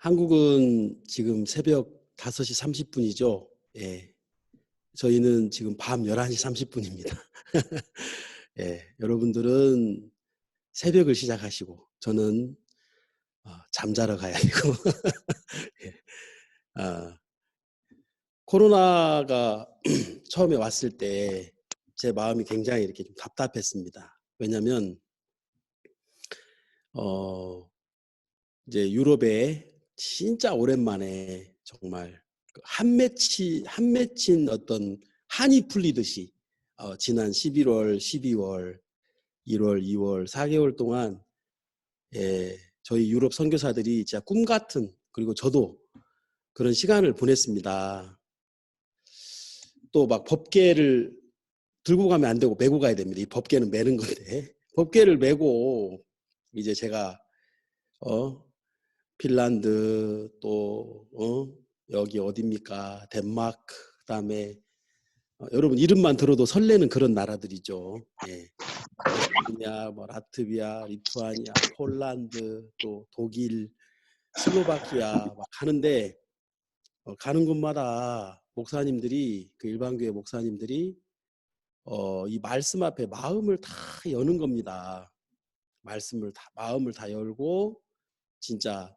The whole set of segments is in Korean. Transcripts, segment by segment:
한국은 지금 새벽 5시 30분이죠. 예. 저희는 지금 밤 11시 30분입니다. 예. 여러분들은 새벽을 시작하시고 저는 잠자러 가야 되고 예. 아, 코로나가 처음에 왔을 때 제 마음이 굉장히 이렇게 좀 답답했습니다. 왜냐하면 이제 유럽에 진짜 오랜만에 정말 한 맺힌 어떤 한이 풀리듯이 지난 11월, 12월, 1월, 2월 4개월 동안 저희 유럽 선교사들이 진짜 꿈 같은, 그리고 저도 그런 시간을 보냈습니다. 또 막 법궤를 들고 가면 안 되고 메고 가야 됩니다. 이 법궤는 메는 건데 법궤를 메고 이제 제가 핀란드 또 여기 어디입니까? 덴마크, 그다음에 여러분 이름만 들어도 설레는 그런 나라들이죠. 예. 에스토니아, 뭐 라트비아, 리투아니아, 폴란드, 또 독일, 슬로바키아 막 가는데 가는 곳마다 목사님들이, 그 일반교회 목사님들이 이 말씀 앞에 마음을 다 여는 겁니다. 마음을 다 열고 진짜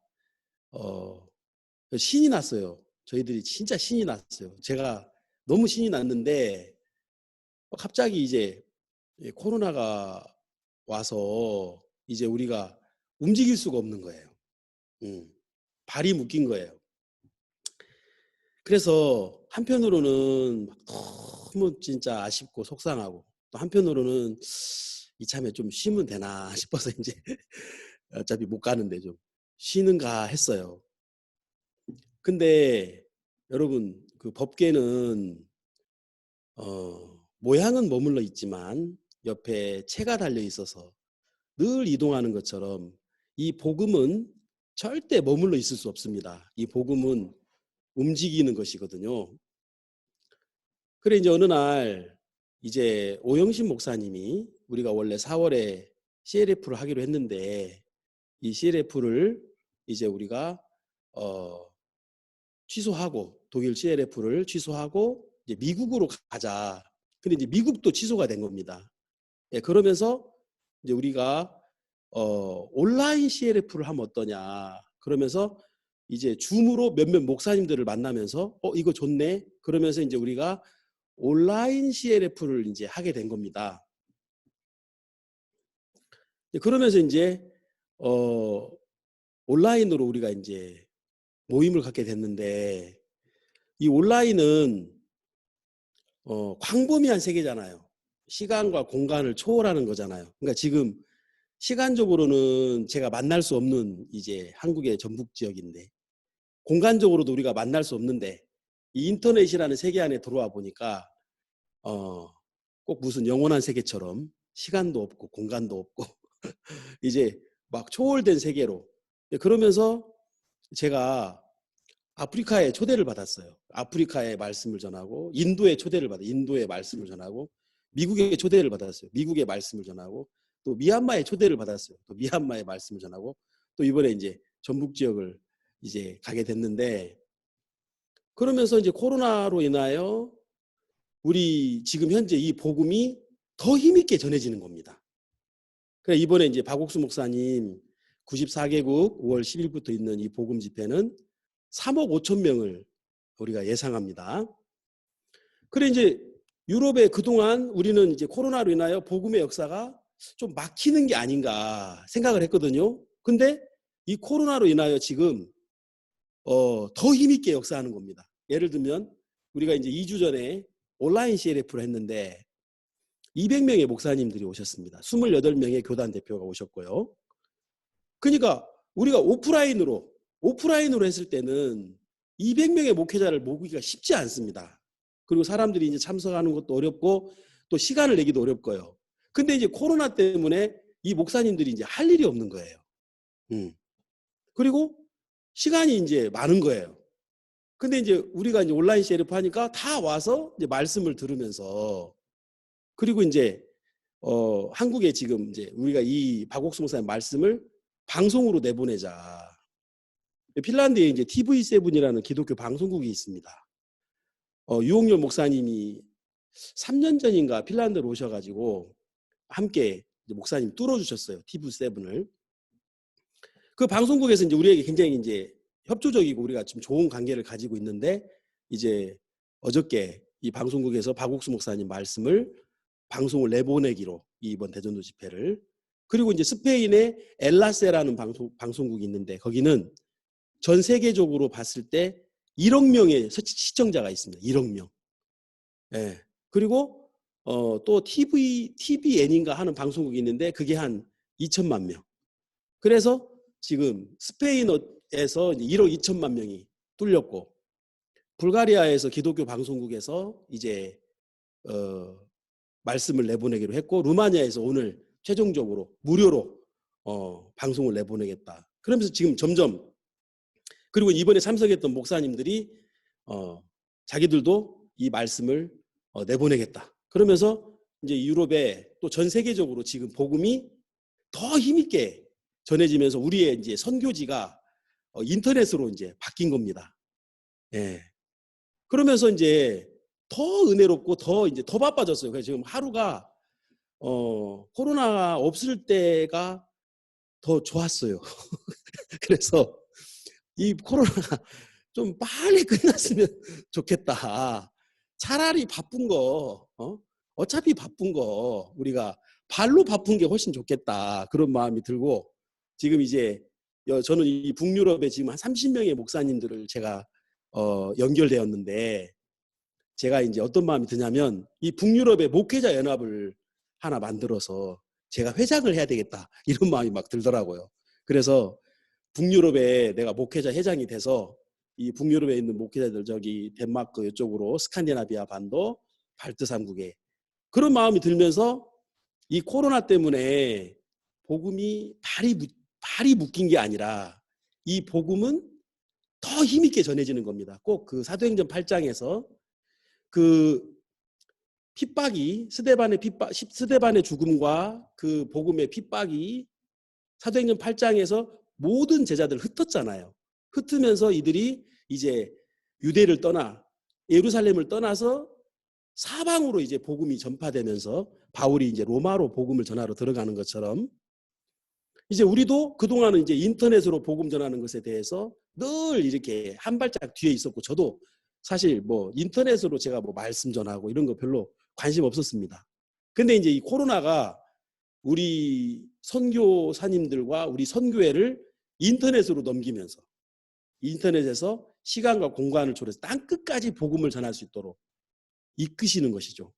신이 났어요. 저희들이 진짜 신이 났어요. 제가 너무 신이 났는데 갑자기 이제 코로나가 와서 이제 우리가 움직일 수가 없는 거예요. 발이 묶인 거예요. 그래서 한편으로는 너무 진짜 아쉽고 속상하고, 또 한편으로는 이참에 좀 쉬면 되나 싶어서 이제 어차피 못 가는데 좀 쉬는가 했어요. 근데 여러분, 그 법궤는 모양은 머물러 있지만 옆에 채가 달려 있어서 늘 이동하는 것처럼 이 복음은 절대 머물러 있을 수 없습니다. 이 복음은 움직이는 것이거든요. 그래 이제 어느 날 이제 오영신 목사님이, 우리가 원래 4월에 CLF를 하기로 했는데 이 CLF를 이제 우리가 취소하고, 독일 CLF를 취소하고 이제 미국으로 가자. 근데 이제 미국도 취소가 된 겁니다. 예, 그러면서 이제 우리가 온라인 CLF를 하면 어떠냐. 그러면서 이제 줌으로 몇몇 목사님들을 만나면서 이거 좋네. 그러면서 이제 우리가 온라인 CLF를 이제 하게 된 겁니다. 그러면서 이제 온라인으로 우리가 이제 모임을 갖게 됐는데, 이 온라인은 광범위한 세계잖아요. 시간과 공간을 초월하는 거잖아요. 그러니까 지금 시간적으로는 제가 만날 수 없는 이제 한국의 전북 지역인데, 공간적으로도 우리가 만날 수 없는데, 이 인터넷이라는 세계 안에 들어와 보니까 꼭 무슨 영원한 세계처럼 시간도 없고 공간도 없고 이제 막 초월된 세계로. 그러면서 제가 아프리카에 초대를 받았어요. 아프리카의 말씀을 전하고, 인도의 초대를 받아 인도의 말씀을 전하고, 미국의 초대를 받았어요. 미국의 말씀을 전하고, 또 미얀마의 초대를 받았어요. 또 미얀마의 말씀을 전하고, 또 이번에 이제 전북 지역을 이제 가게 됐는데, 그러면서 이제 코로나로 인하여 우리 지금 현재 이 복음이 더 힘있게 전해지는 겁니다. 그래 이번에 이제 박옥수 목사님 94개국 5월 10일부터 있는 이 복음 집회는 3억 5천 명을 우리가 예상합니다. 그래 이제 유럽에 그동안 우리는 이제 코로나로 인하여 복음의 역사가 좀 막히는 게 아닌가 생각을 했거든요. 근데 이 코로나로 인하여 지금 더 힘있게 역사하는 겁니다. 예를 들면 우리가 이제 2주 전에 온라인 CLF를 했는데 200명의 목사님들이 오셨습니다. 28명의 교단 대표가 오셨고요. 그러니까 우리가 오프라인으로 했을 때는 200명의 목회자를 모으기가 쉽지 않습니다. 그리고 사람들이 이제 참석하는 것도 어렵고 또 시간을 내기도 어렵고요. 근데 이제 코로나 때문에 이 목사님들이 이제 할 일이 없는 거예요. 그리고 시간이 이제 많은 거예요. 근데 이제 우리가 이제 온라인 CLF 하니까 다 와서 이제 말씀을 들으면서, 그리고 이제 한국에 지금 이제 우리가 이 박옥수 목사님 말씀을 방송으로 내보내자. 핀란드에 이제 TV7이라는 기독교 방송국이 있습니다. 유홍열 목사님이 3년 전인가 핀란드로 오셔가지고 함께 목사님 뚫어주셨어요. TV7을. 그 방송국에서 이제 우리에게 굉장히 이제 협조적이고 우리가 지금 좋은 관계를 가지고 있는데, 이제 어저께 이 방송국에서 박옥수 목사님 말씀을 방송을 내보내기로, 이번 대전도 집회를. 그리고 이제 스페인의 엘라세라는 방송국이 있는데, 거기는 전 세계적으로 봤을 때 1억 명의 시청자가 있습니다. 1억 명. 예. 그리고 또 TVN인가 하는 방송국이 있는데 그게 한 2천만 명. 그래서 지금 스페인에서 1억 2천만 명이 뚫렸고, 불가리아에서 기독교 방송국에서 이제 말씀을 내보내기로 했고, 루마니아에서 오늘 최종적으로 무료로 방송을 내보내겠다. 그러면서 지금 점점, 그리고 이번에 참석했던 목사님들이 자기들도 이 말씀을 내보내겠다. 그러면서 이제 유럽에 또 전 세계적으로 지금 복음이 더 힘있게 전해지면서 우리의 이제 선교지가 인터넷으로 이제 바뀐 겁니다. 예. 그러면서 이제 더 은혜롭고 더 이제 더 바빠졌어요. 그래서 지금 하루가 코로나가 없을 때가 더 좋았어요. 그래서 이 코로나가 좀 빨리 끝났으면 좋겠다. 차라리 바쁜 거, 어차피 바쁜 거 우리가 발로 바쁜 게 훨씬 좋겠다. 그런 마음이 들고, 지금 이제 저는 이 북유럽에 지금 한 30명의 목사님들을 제가 연결되었는데, 제가 이제 어떤 마음이 드냐면 이 북유럽의 목회자 연합을 하나 만들어서 제가 회장을 해야 되겠다, 이런 마음이 막 들더라고요. 그래서 북유럽에 내가 목회자 회장이 돼서 이 북유럽에 있는 목회자들, 저기 덴마크 이쪽으로 스칸디나비아 반도 발트 3국에, 그런 마음이 들면서 이 코로나 때문에 복음이 발이 묶인 게 아니라 이 복음은 더 힘있게 전해지는 겁니다. 꼭 그 사도행전 8장에서 그 핍박이, 스데반의 죽음과 그 복음의 핍박이 사도행전 8장에서 모든 제자들 흩었잖아요. 흩으면서 이들이 이제 유대를 떠나 예루살렘을 떠나서 사방으로 이제 복음이 전파되면서 바울이 이제 로마로 복음을 전하러 들어가는 것처럼, 이제 우리도 그동안은 이제 인터넷으로 복음 전하는 것에 대해서 늘 이렇게 한 발짝 뒤에 있었고, 저도 사실 뭐 인터넷으로 제가 뭐 말씀 전하고 이런 거 별로 관심 없었습니다. 근데 이제 이 코로나가 우리 선교사님들과 우리 선교회를 인터넷으로 넘기면서 인터넷에서 시간과 공간을 초래해서 땅끝까지 복음을 전할 수 있도록 이끄시는 것이죠.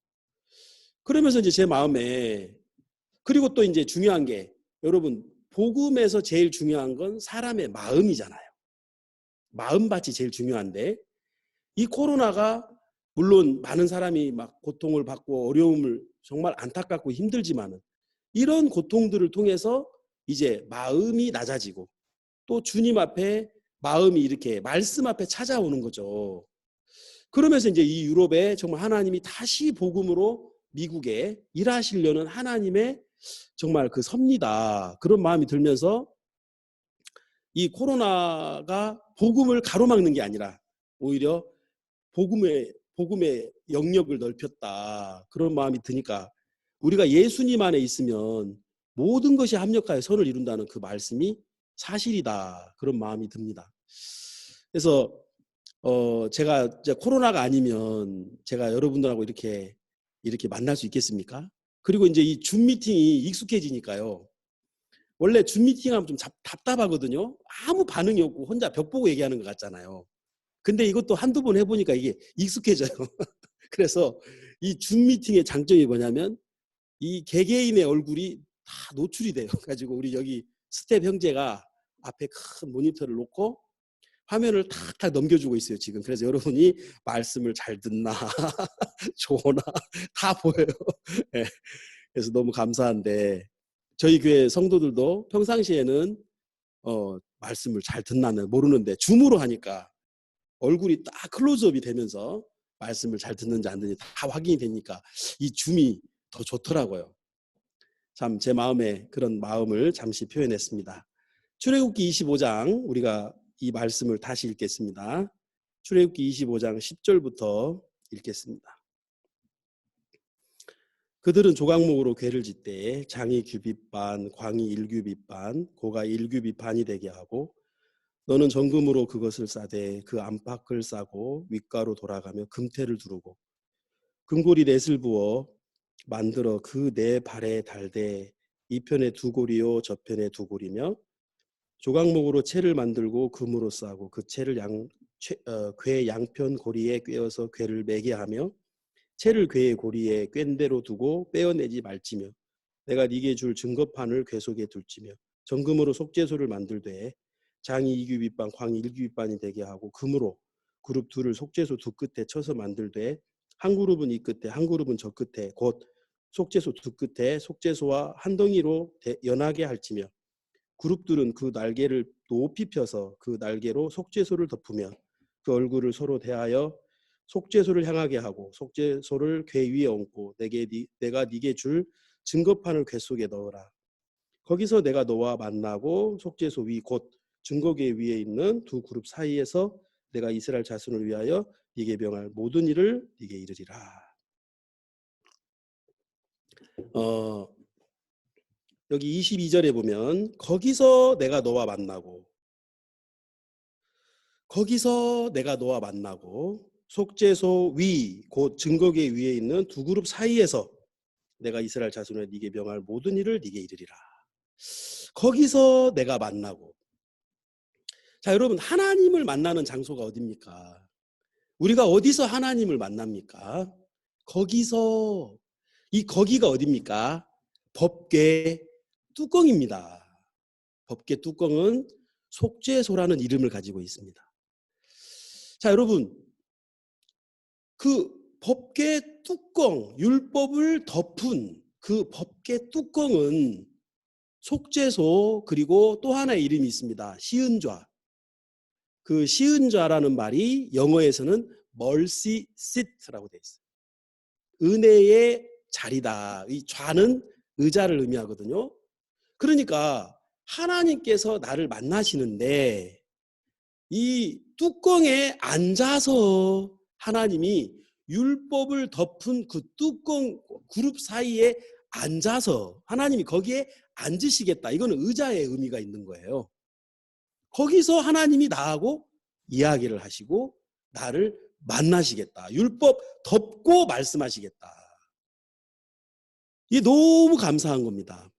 그러면서 이제 제 마음에, 그리고 또 이제 중요한 게, 여러분 복음에서 제일 중요한 건 사람의 마음이잖아요. 마음밭이 제일 중요한데, 이 코로나가 물론 많은 사람이 막 고통을 받고 어려움을 정말 안타깝고 힘들지만은, 이런 고통들을 통해서 이제 마음이 낮아지고 또 주님 앞에 마음이 이렇게 말씀 앞에 찾아오는 거죠. 그러면서 이제 이 유럽에 정말 하나님이 다시 복음으로 미국에 일하시려는 하나님의 정말 그 섭니다. 그런 마음이 들면서 이 코로나가 복음을 가로막는 게 아니라 오히려 복음의 영역을 넓혔다. 그런 마음이 드니까 우리가 예수님 안에 있으면 모든 것이 합력하여 선을 이룬다는 그 말씀이 사실이다. 그런 마음이 듭니다. 그래서 제가 이제 코로나가 아니면 제가 여러분들하고 이렇게 만날 수 있겠습니까? 그리고 이제 이 줌 미팅이 익숙해지니까요. 원래 줌 미팅하면 좀 답답하거든요. 아무 반응이 없고 혼자 벽 보고 얘기하는 것 같잖아요. 근데 이것도 한두 번 해보니까 이게 익숙해져요. 그래서 이 줌 미팅의 장점이 뭐냐면 이 개개인의 얼굴이 다 노출이 돼요. 가지고 우리 여기 스텝 형제가 앞에 큰 모니터를 놓고 화면을 탁탁 넘겨주고 있어요, 지금. 그래서 여러분이 말씀을 잘 듣나 좋으나 다 보여요. 네. 그래서 너무 감사한데, 저희 교회 성도들도 평상시에는 말씀을 잘 듣나는 모르는데 줌으로 하니까 얼굴이 딱 클로즈업이 되면서 말씀을 잘 듣는지 안 듣는지 다 확인이 되니까 이 줌이 더 좋더라고요. 참 제 마음에 그런 마음을 잠시 표현했습니다. 출애굽기 25장 우리가 이 말씀을 다시 읽겠습니다. 출애굽기 25장 10절부터 읽겠습니다. 그들은 조각목으로 궤를 짓되 장이 규빗 반, 광이 1규빗 반, 고가 1규빗 반이 되게 하고 너는 정금으로 그것을 싸되 그 안팎을 싸고 윗가로 돌아가며 금태를 두르고 금고리 넷을 부어 만들어 그 네 발에 달되 이 편에 두 고리요 저편에 두 고리며 조각목으로 채를 만들고 금으로 싸고 그 채를 궤 양편 고리에 꿰어서 궤를 매게 하며 채를 궤의 고리에 꿰인 대로 두고 빼어내지 말지며 내가 네게 줄 증거판을 궤 속에 둘지며 정금으로 속죄소를 만들되 장이 2규빗반 광이 1규빗반이 되게 하고 금으로 그룹 둘을 속죄소 두 끝에 쳐서 만들되 한 그룹은 이 끝에 한 그룹은 저 끝에 곧 속죄소 두 끝에 속죄소와 한 덩이로 연하게 할지며 그룹들은 그 날개를 높이 펴서 그 날개로 속죄소를 덮으며 그 얼굴을 서로 대하여 속죄소를 향하게 하고 속죄소를 궤 위에 얹고 내가 네게 줄 증거판을 궤 속에 넣어라. 거기서 내가 너와 만나고 속죄소 위 곧 증거궤 위에 있는 두 그룹 사이에서 내가 이스라엘 자손을 위하여 네게 명할 모든 일을 네게 이르리라. 여기 22절에 보면 거기서 내가 너와 만나고 속죄소 위 곧 증거궤 위에 있는 두 그룹 사이에서 내가 이스라엘 자손을 네게 명할 모든 일을 네게 이르리라. 거기서 내가 만나고. 자, 여러분, 하나님을 만나는 장소가 어디입니까? 우리가 어디서 하나님을 만납니까? 거기서. 이 거기가 어디입니까? 법궤 뚜껑입니다. 법궤 뚜껑은 속죄소라는 이름을 가지고 있습니다. 자, 여러분, 그 법궤 뚜껑, 율법을 덮은 그 법궤 뚜껑은 속죄소, 그리고 또 하나의 이름이 있습니다. 시은좌. 그 시은좌라는 말이 영어에서는 mercy seat라고 되어 있어요. 은혜의 자리다. 이 좌는 의자를 의미하거든요. 그러니까 하나님께서 나를 만나시는데 이 뚜껑에 앉아서 하나님이 율법을 덮은 그 뚜껑 그룹 사이에 앉아서 하나님이 거기에 앉으시겠다. 이거는 의자의 의미가 있는 거예요. 거기서 하나님이 나하고 이야기를 하시고 나를 만나시겠다. 율법 덮고 말씀하시겠다. 이게 너무 감사한 겁니다.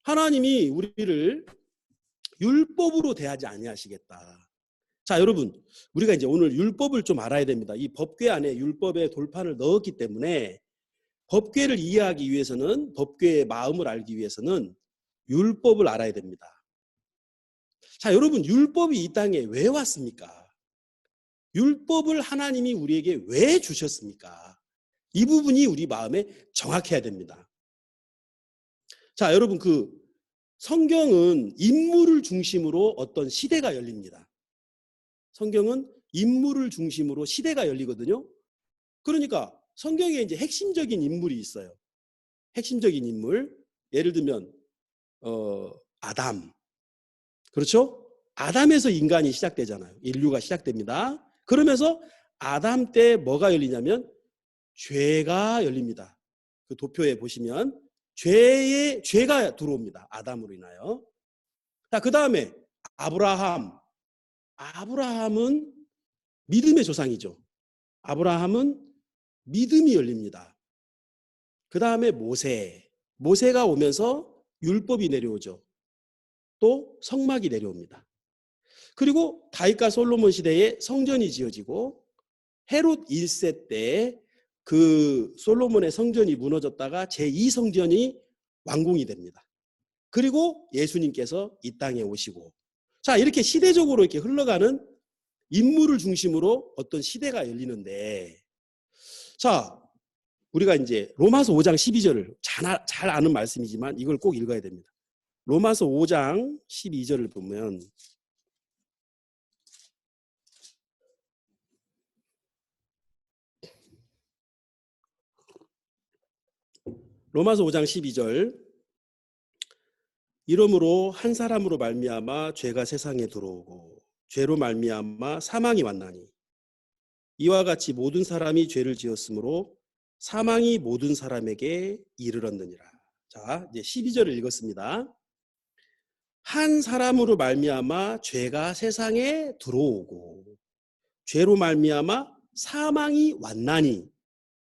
하나님이 우리를 율법으로 대하지 아니하시겠다. 자, 여러분, 우리가 이제 오늘 율법을 좀 알아야 됩니다. 이 법궤 안에 율법의 돌판을 넣었기 때문에 법궤를 이해하기 위해서는, 법궤의 마음을 알기 위해서는 율법을 알아야 됩니다. 자, 여러분, 율법이 이 땅에 왜 왔습니까? 율법을 하나님이 우리에게 왜 주셨습니까? 이 부분이 우리 마음에 정확해야 됩니다. 자, 여러분, 그 성경은 인물을 중심으로 어떤 시대가 열립니다. 성경은 인물을 중심으로 시대가 열리거든요. 그러니까 성경에 이제 핵심적인 인물이 있어요. 핵심적인 인물. 예를 들면 아담. 그렇죠? 아담에서 인간이 시작되잖아요. 인류가 시작됩니다. 그러면서 아담 때 뭐가 열리냐면 죄가 열립니다. 그 도표에 보시면 죄가 들어옵니다. 아담으로 인하여. 자, 그 다음에 아브라함은 믿음의 조상이죠. 아브라함은 믿음이 열립니다. 그 다음에 모세가 오면서 율법이 내려오죠. 또 성막이 내려옵니다. 그리고 다윗과 솔로몬 시대에 성전이 지어지고 헤롯 1세 때 그 솔로몬의 성전이 무너졌다가 제2성전이 완공이 됩니다. 그리고 예수님께서 이 땅에 오시고, 자, 이렇게 시대적으로 이렇게 흘러가는 인물을 중심으로 어떤 시대가 열리는데, 자, 우리가 이제 로마서 5장 12절을 잘 아는 말씀이지만 이걸 꼭 읽어야 됩니다. 로마서 5장 12절을 보면 로마서 5장 12절 이러므로 한 사람으로 말미암아 죄가 세상에 들어오고 죄로 말미암아 사망이 왔나니 이와 같이 모든 사람이 죄를 지었으므로 사망이 모든 사람에게 이르렀느니라. 자, 이제 12절을 읽었습니다. 한 사람으로 말미암아 죄가 세상에 들어오고 죄로 말미암아 사망이 왔나니.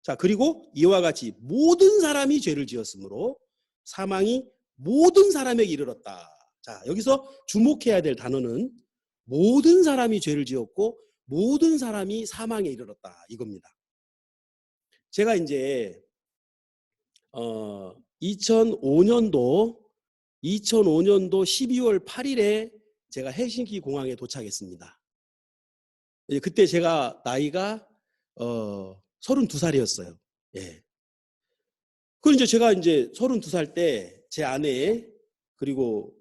자, 그리고 이와 같이 모든 사람이 죄를 지었으므로 사망이 모든 사람에게 이르렀다. 자, 여기서 주목해야 될 단어는 모든 사람이 죄를 지었고 모든 사람이 사망에 이르렀다 이겁니다. 제가 이제 2005년도 12월 8일에 제가 헬싱키 공항에 도착했습니다. 그때 제가 나이가 32살이었어요. 예. 그리고 이제 제가 이제 32살 때 제 아내 그리고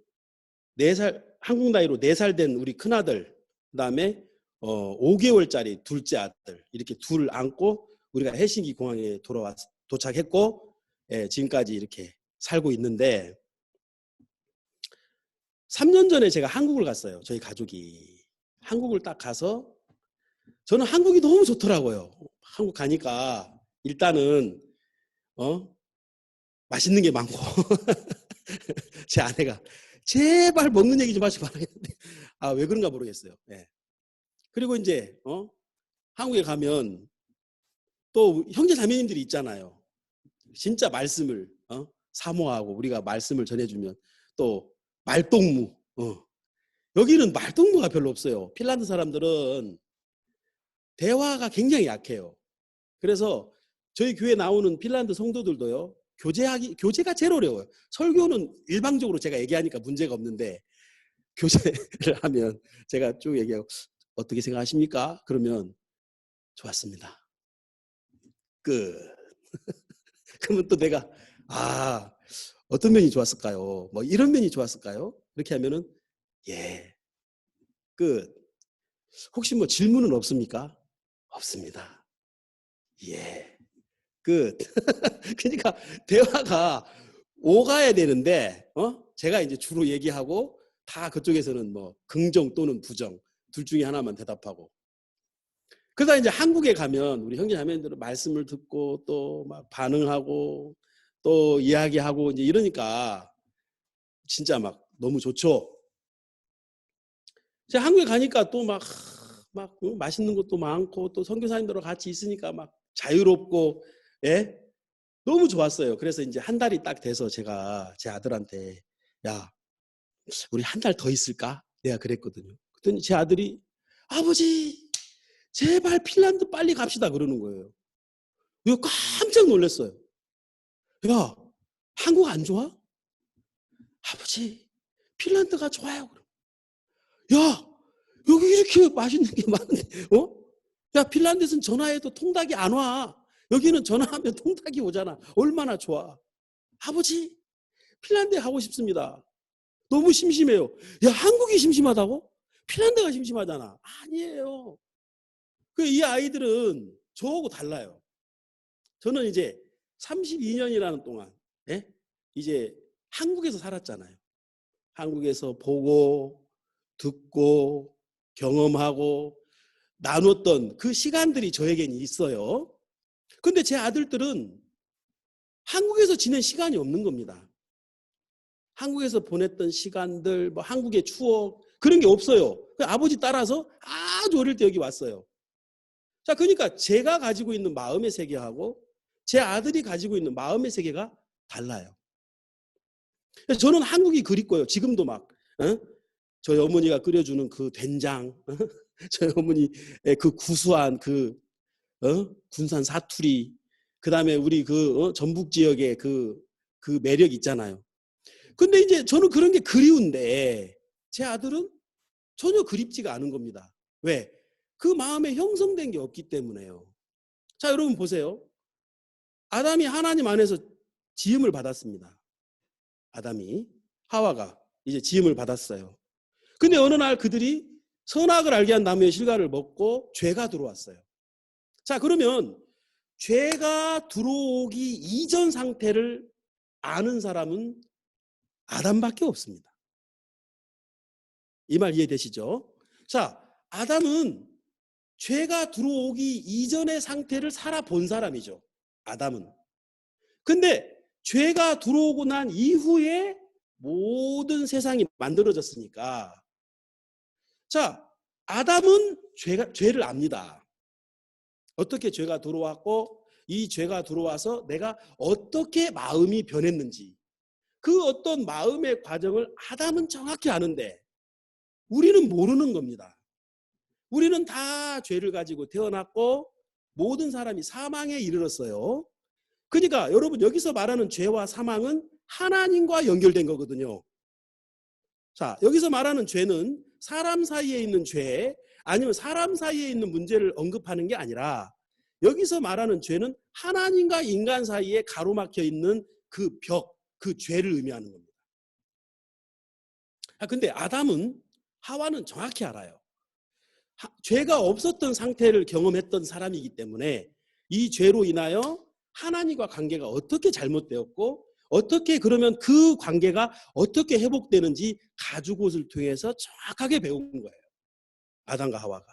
4살 한국 나이로 4살 된 우리 큰아들 그다음에 5개월짜리 둘째 아들 이렇게 둘 안고 우리가 헬싱키 공항에 도착했고 예, 지금까지 이렇게 살고 있는데 3년 전에 제가 한국을 갔어요. 저희 가족이 한국을 딱 가서 저는 한국이 너무 좋더라고요. 한국 가니까 일단은 맛있는 게 많고 제 아내가 제발 먹는 얘기 좀 하지 말아야겠는데 왜 그런가 모르겠어요. 네. 그리고 이제 한국에 가면 또 형제 자매님들이 있잖아요. 진짜 말씀을 사모하고 우리가 말씀을 전해주면 또 말동무. 여기는 말동무가 별로 없어요. 핀란드 사람들은 대화가 굉장히 약해요. 그래서 저희 교회 나오는 핀란드 성도들도요. 교제가 제일 어려워요. 설교는 일방적으로 제가 얘기하니까 문제가 없는데 교제를 하면 제가 쭉 얘기하고 어떻게 생각하십니까? 그러면 좋았습니다. 그러면 또 내가 어떤 면이 좋았을까요? 뭐 이런 면이 좋았을까요? 이렇게 하면은 예. 혹시 뭐 질문은 없습니까? 없습니다. 예. 그러니까 대화가 오가야 되는데 제가 이제 주로 얘기하고 다 그쪽에서는 뭐 긍정 또는 부정 둘 중에 하나만 대답하고. 그러다 이제 한국에 가면 우리 형제 자매들은 말씀을 듣고 또 막 반응하고 또 이야기하고 이제 이러니까 진짜 막 너무 좋죠. 제가 한국에 가니까 또 막 맛있는 것도 많고 또 선교사님들과 같이 있으니까 막 자유롭고 예? 너무 좋았어요. 그래서 이제 한 달이 딱 돼서 제가 제 아들한테 야, 우리 한 달 더 있을까? 내가 그랬거든요. 그랬더니 제 아들이 아버지 제발 핀란드 빨리 갑시다 그러는 거예요. 이거 깜짝 놀랐어요. 야, 한국 안 좋아? 아버지 핀란드가 좋아요. 야, 여기 이렇게 맛있는 게 많은데 야, 핀란드에서는 전화해도 통닭이 안 와. 여기는 전화하면 통닭이 오잖아. 얼마나 좋아. 아버지 핀란드에 가고 싶습니다. 너무 심심해요. 야, 한국이 심심하다고? 핀란드가 심심하잖아. 아니에요. 이 아이들은 저하고 달라요. 저는 이제 32년이라는 동안 이제 한국에서 살았잖아요. 한국에서 보고 듣고 경험하고 나눴던 그 시간들이 저에게는 있어요. 근데 제 아들들은 한국에서 지낸 시간이 없는 겁니다. 한국에서 보냈던 시간들, 뭐 한국의 추억 그런 게 없어요. 아버지 따라서 아주 어릴 때 여기 왔어요. 자, 그러니까 제가 가지고 있는 마음의 세계하고 제 아들이 가지고 있는 마음의 세계가 달라요. 저는 한국이 그립고요. 지금도 막 저희 어머니가 끓여주는 그 된장, 저희 어머니의 그 구수한 군산 사투리, 그 다음에 우리 전북 지역의 그 매력 있잖아요. 근데 이제 저는 그런 게 그리운데 제 아들은 전혀 그립지가 않은 겁니다. 왜? 그 마음에 형성된 게 없기 때문에요. 자, 여러분 보세요. 아담이 하나님 안에서 지음을 받았습니다. 아담이 하와가 이제 지음을 받았어요. 근데 어느 날 그들이 선악을 알게 한 나무의 실과를 먹고 죄가 들어왔어요. 자, 그러면 죄가 들어오기 이전 상태를 아는 사람은 아담밖에 없습니다. 이 말 이해되시죠? 자, 아담은 죄가 들어오기 이전의 상태를 살아본 사람이죠. 아담은. 근데 죄가 들어오고 난 이후에 모든 세상이 만들어졌으니까, 자, 아담은 죄를 압니다. 어떻게 죄가 들어왔고 이 죄가 들어와서 내가 어떻게 마음이 변했는지, 그 어떤 마음의 과정을 아담은 정확히 아는데 우리는 모르는 겁니다. 우리는 다 죄를 가지고 태어났고 모든 사람이 사망에 이르렀어요. 그러니까 여러분, 여기서 말하는 죄와 사망은 하나님과 연결된 거거든요. 자, 여기서 말하는 죄는 사람 사이에 있는 죄, 아니면 사람 사이에 있는 문제를 언급하는 게 아니라, 여기서 말하는 죄는 하나님과 인간 사이에 가로막혀 있는 그 벽, 그 죄를 의미하는 겁니다. 근데 아담은, 하와는 정확히 알아요. 죄가 없었던 상태를 경험했던 사람이기 때문에 이 죄로 인하여 하나님과 관계가 어떻게 잘못되었고 어떻게, 그러면 그 관계가 어떻게 회복되는지 가죽옷을 통해서 정확하게 배운 거예요. 아담과 하와가.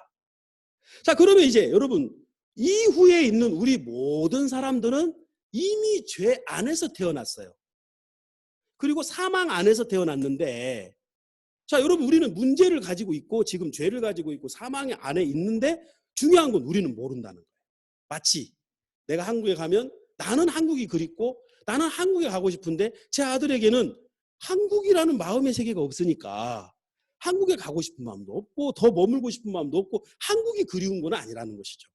자, 그러면 이제 여러분, 이후에 있는 우리 모든 사람들은 이미 죄 안에서 태어났어요. 그리고 사망 안에서 태어났는데, 자, 여러분, 우리는 문제를 가지고 있고 지금 죄를 가지고 있고 사망의 안에 있는데, 중요한 건 우리는 모른다는 거예요. 마치 내가 한국에 가면 나는 한국이 그립고 나는 한국에 가고 싶은데 제 아들에게는 한국이라는 마음의 세계가 없으니까 한국에 가고 싶은 마음도 없고 더 머물고 싶은 마음도 없고 한국이 그리운 건 아니라는 것이죠.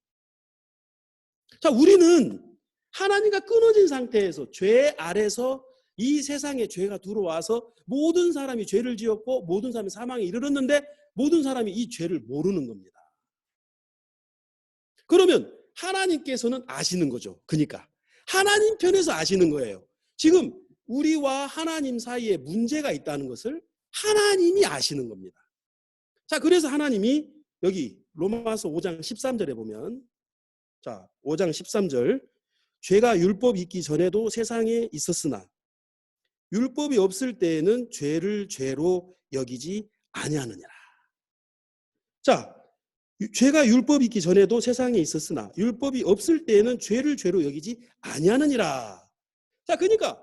자, 우리는 하나님과 끊어진 상태에서 죄 아래서 이 세상에 죄가 들어와서 모든 사람이 죄를 지었고 모든 사람이 사망에 이르렀는데 모든 사람이 이 죄를 모르는 겁니다. 그러면 하나님께서는 아시는 거죠. 그러니까 하나님 편에서 아시는 거예요. 지금 우리와 하나님 사이에 문제가 있다는 것을 하나님이 아시는 겁니다. 자, 그래서 하나님이 여기 로마서 5장 13절에 보면, 자, 5장 13절, 죄가 율법이 있기 전에도 세상에 있었으나 율법이 없을 때에는 죄를 죄로 여기지 아니하느니라. 자, 죄가 율법이 있기 전에도 세상에 있었으나 율법이 없을 때에는 죄를 죄로 여기지 아니하느니라. 자, 그러니까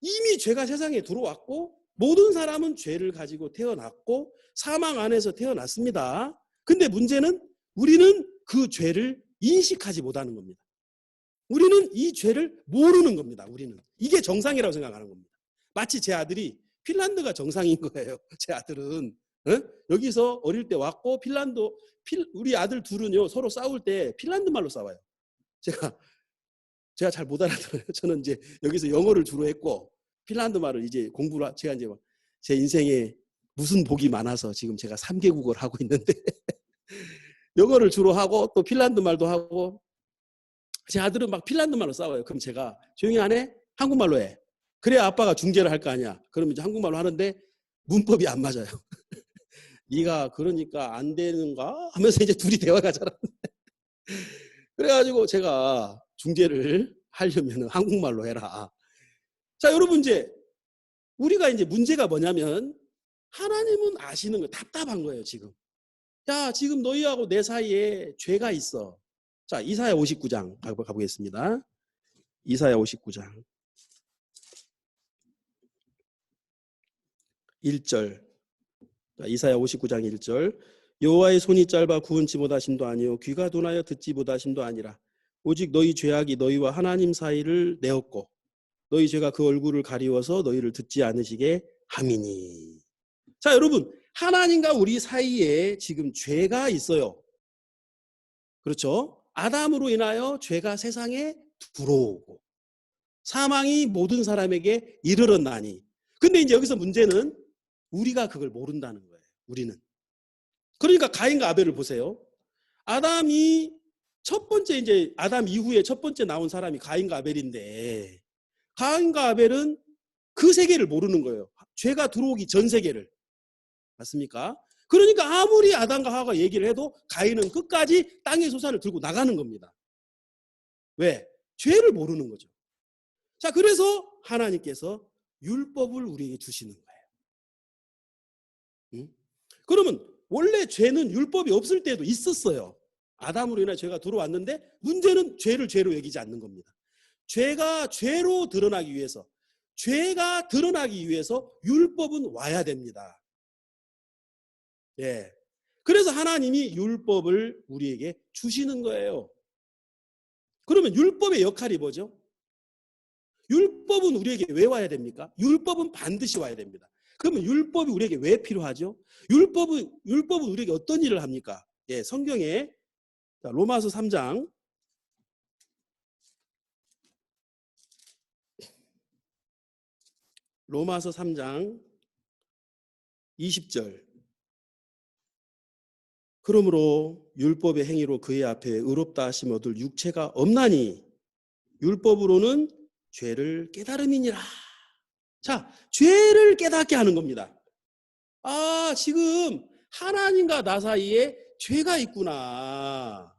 이미 죄가 세상에 들어왔고 모든 사람은 죄를 가지고 태어났고 사망 안에서 태어났습니다. 근데 문제는 우리는 그 죄를 인식하지 못하는 겁니다. 우리는 이 죄를 모르는 겁니다. 우리는 이게 정상이라고 생각하는 겁니다. 마치 제 아들이 핀란드가 정상인 거예요. 제 아들은 여기서 어릴 때 왔고 우리 아들 둘은요 서로 싸울 때 핀란드 말로 싸워요. 제가 잘 못 알아들어요. 저는 이제 여기서 영어를 주로 했고 핀란드 말을 이제 공부를 제가 이제 제 인생에 무슨 복이 많아서 지금 제가 3개국어를 하고 있는데 영어를 주로 하고 또 핀란드 말도 하고, 제 아들은 막 핀란드 말로 싸워요. 그럼 제가 조용히 안 해? 한국말로 해. 그래야 아빠가 중재를 할 거 아니야. 그러면 이제 한국말로 하는데 문법이 안 맞아요. 네가 그러니까 안 되는가 하면서 이제 둘이 대화가 잘 안 돼. 그래가지고 제가 중재를 하려면 한국말로 해라. 자, 여러분, 이제 우리가 이제 문제가 뭐냐면 하나님은 아시는 거 답답한 거예요. 지금 야, 지금 너희하고 내 사이에 죄가 있어. 자, 이사야 59장 가보겠습니다. 이사야 59장 1절. 자, 이사야 59장 1절. 여호와의 손이 짧아 구원치 못하심도 아니요 귀가 둔하여 듣지 못하심도 아니라 오직 너희 죄악이 너희와 하나님 사이를 내었고 너희 죄가 그 얼굴을 가리워서 너희를 듣지 않으시게 함이니. 자, 여러분, 하나님과 우리 사이에 지금 죄가 있어요. 그렇죠? 아담으로 인하여 죄가 세상에 들어오고 사망이 모든 사람에게 이르렀나니. 근데 이제 여기서 문제는 우리가 그걸 모른다는 거예요. 우리는. 그러니까 가인과 아벨을 보세요. 아담이 첫 번째, 이제 아담 이후에 첫 번째 나온 사람이 가인과 아벨인데 가인과 아벨은 그 세계를 모르는 거예요. 죄가 들어오기 전 세계를. 맞습니까? 그러니까 아무리 아담과 하와가 얘기를 해도 가인은 끝까지 땅의 소산을 들고 나가는 겁니다. 왜? 죄를 모르는 거죠. 자, 그래서 하나님께서 율법을 우리에게 주시는 거예요. 응? 그러면 원래 죄는 율법이 없을 때도 있었어요. 아담으로 인해 죄가 들어왔는데 문제는 죄를 죄로 여기지 않는 겁니다. 죄가 죄로 드러나기 위해서, 죄가 드러나기 위해서 율법은 와야 됩니다. 예. 그래서 하나님이 율법을 우리에게 주시는 거예요. 그러면 율법의 역할이 뭐죠? 율법은 우리에게 왜 와야 됩니까? 율법은 반드시 와야 됩니다. 그러면 율법이 우리에게 왜 필요하죠? 율법은 우리에게 어떤 일을 합니까? 예, 성경에 로마서 3장 로마서 3장 20절. 그러므로 율법의 행위로 그의 앞에 의롭다 하심 얻을 육체가 없나니 율법으로는 죄를 깨달음이니라. 자, 죄를 깨닫게 하는 겁니다. 아, 지금 하나님과 나 사이에 죄가 있구나.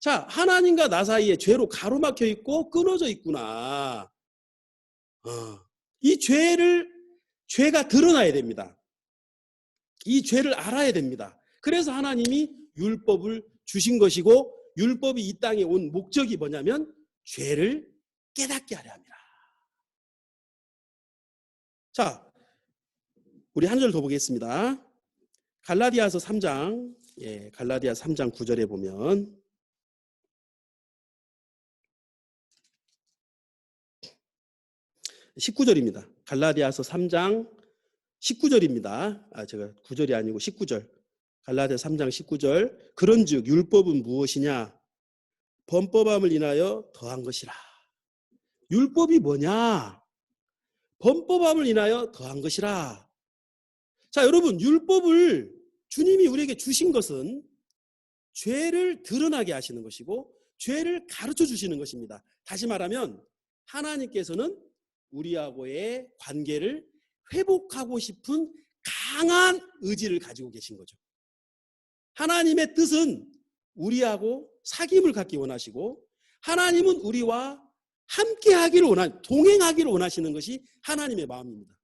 자, 하나님과 나 사이에 죄로 가로막혀 있고 끊어져 있구나. 이 죄가 드러나야 됩니다. 이 죄를 알아야 됩니다. 그래서 하나님이 율법을 주신 것이고, 율법이 이 땅에 온 목적이 뭐냐면 죄를 깨닫게 하려 합니다. 자, 우리 한 절 더 보겠습니다. 갈라디아서 3장, 갈라디아 3장 9절에 보면 19절입니다. 갈라디아서 3장 19절입니다. 제가 9절이 아니고 19절. 갈라디아 3장 19절. 그런즉 율법은 무엇이냐? 범법함을 인하여 더한 것이라. 율법이 뭐냐? 범법함을 인하여 더한 것이라. 자, 여러분, 율법을 주님이 우리에게 주신 것은 죄를 드러나게 하시는 것이고 죄를 가르쳐 주시는 것입니다. 다시 말하면 하나님께서는 우리하고의 관계를 회복하고 싶은 강한 의지를 가지고 계신 거죠. 하나님의 뜻은 우리하고 사귐을 갖기 원하시고, 하나님은 우리와 함께하기를 동행하기를 원하시는 것이 하나님의 마음입니다.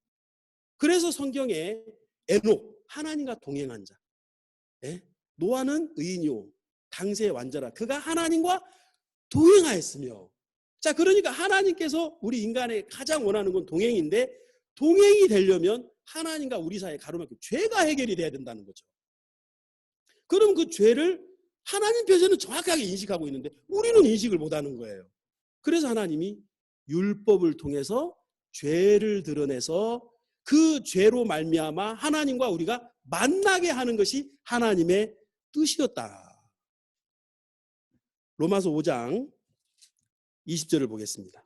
그래서 성경에 에녹, 하나님과 동행한 자, 노아는 의인이요 당세의 완자라, 그가 하나님과 동행하였으며. 자, 그러니까 하나님께서 우리 인간의 가장 원하는 건 동행인데, 동행이 되려면 하나님과 우리 사이에 가로막힌 죄가 해결이 돼야 된다는 거죠. 그럼 그 죄를 하나님 편에서는 정확하게 인식하고 있는데 우리는 인식을 못하는 거예요. 그래서 하나님이 율법을 통해서 죄를 드러내서 그 죄로 말미암아 하나님과 우리가 만나게 하는 것이 하나님의 뜻이었다. 로마서 5장 20절을 보겠습니다.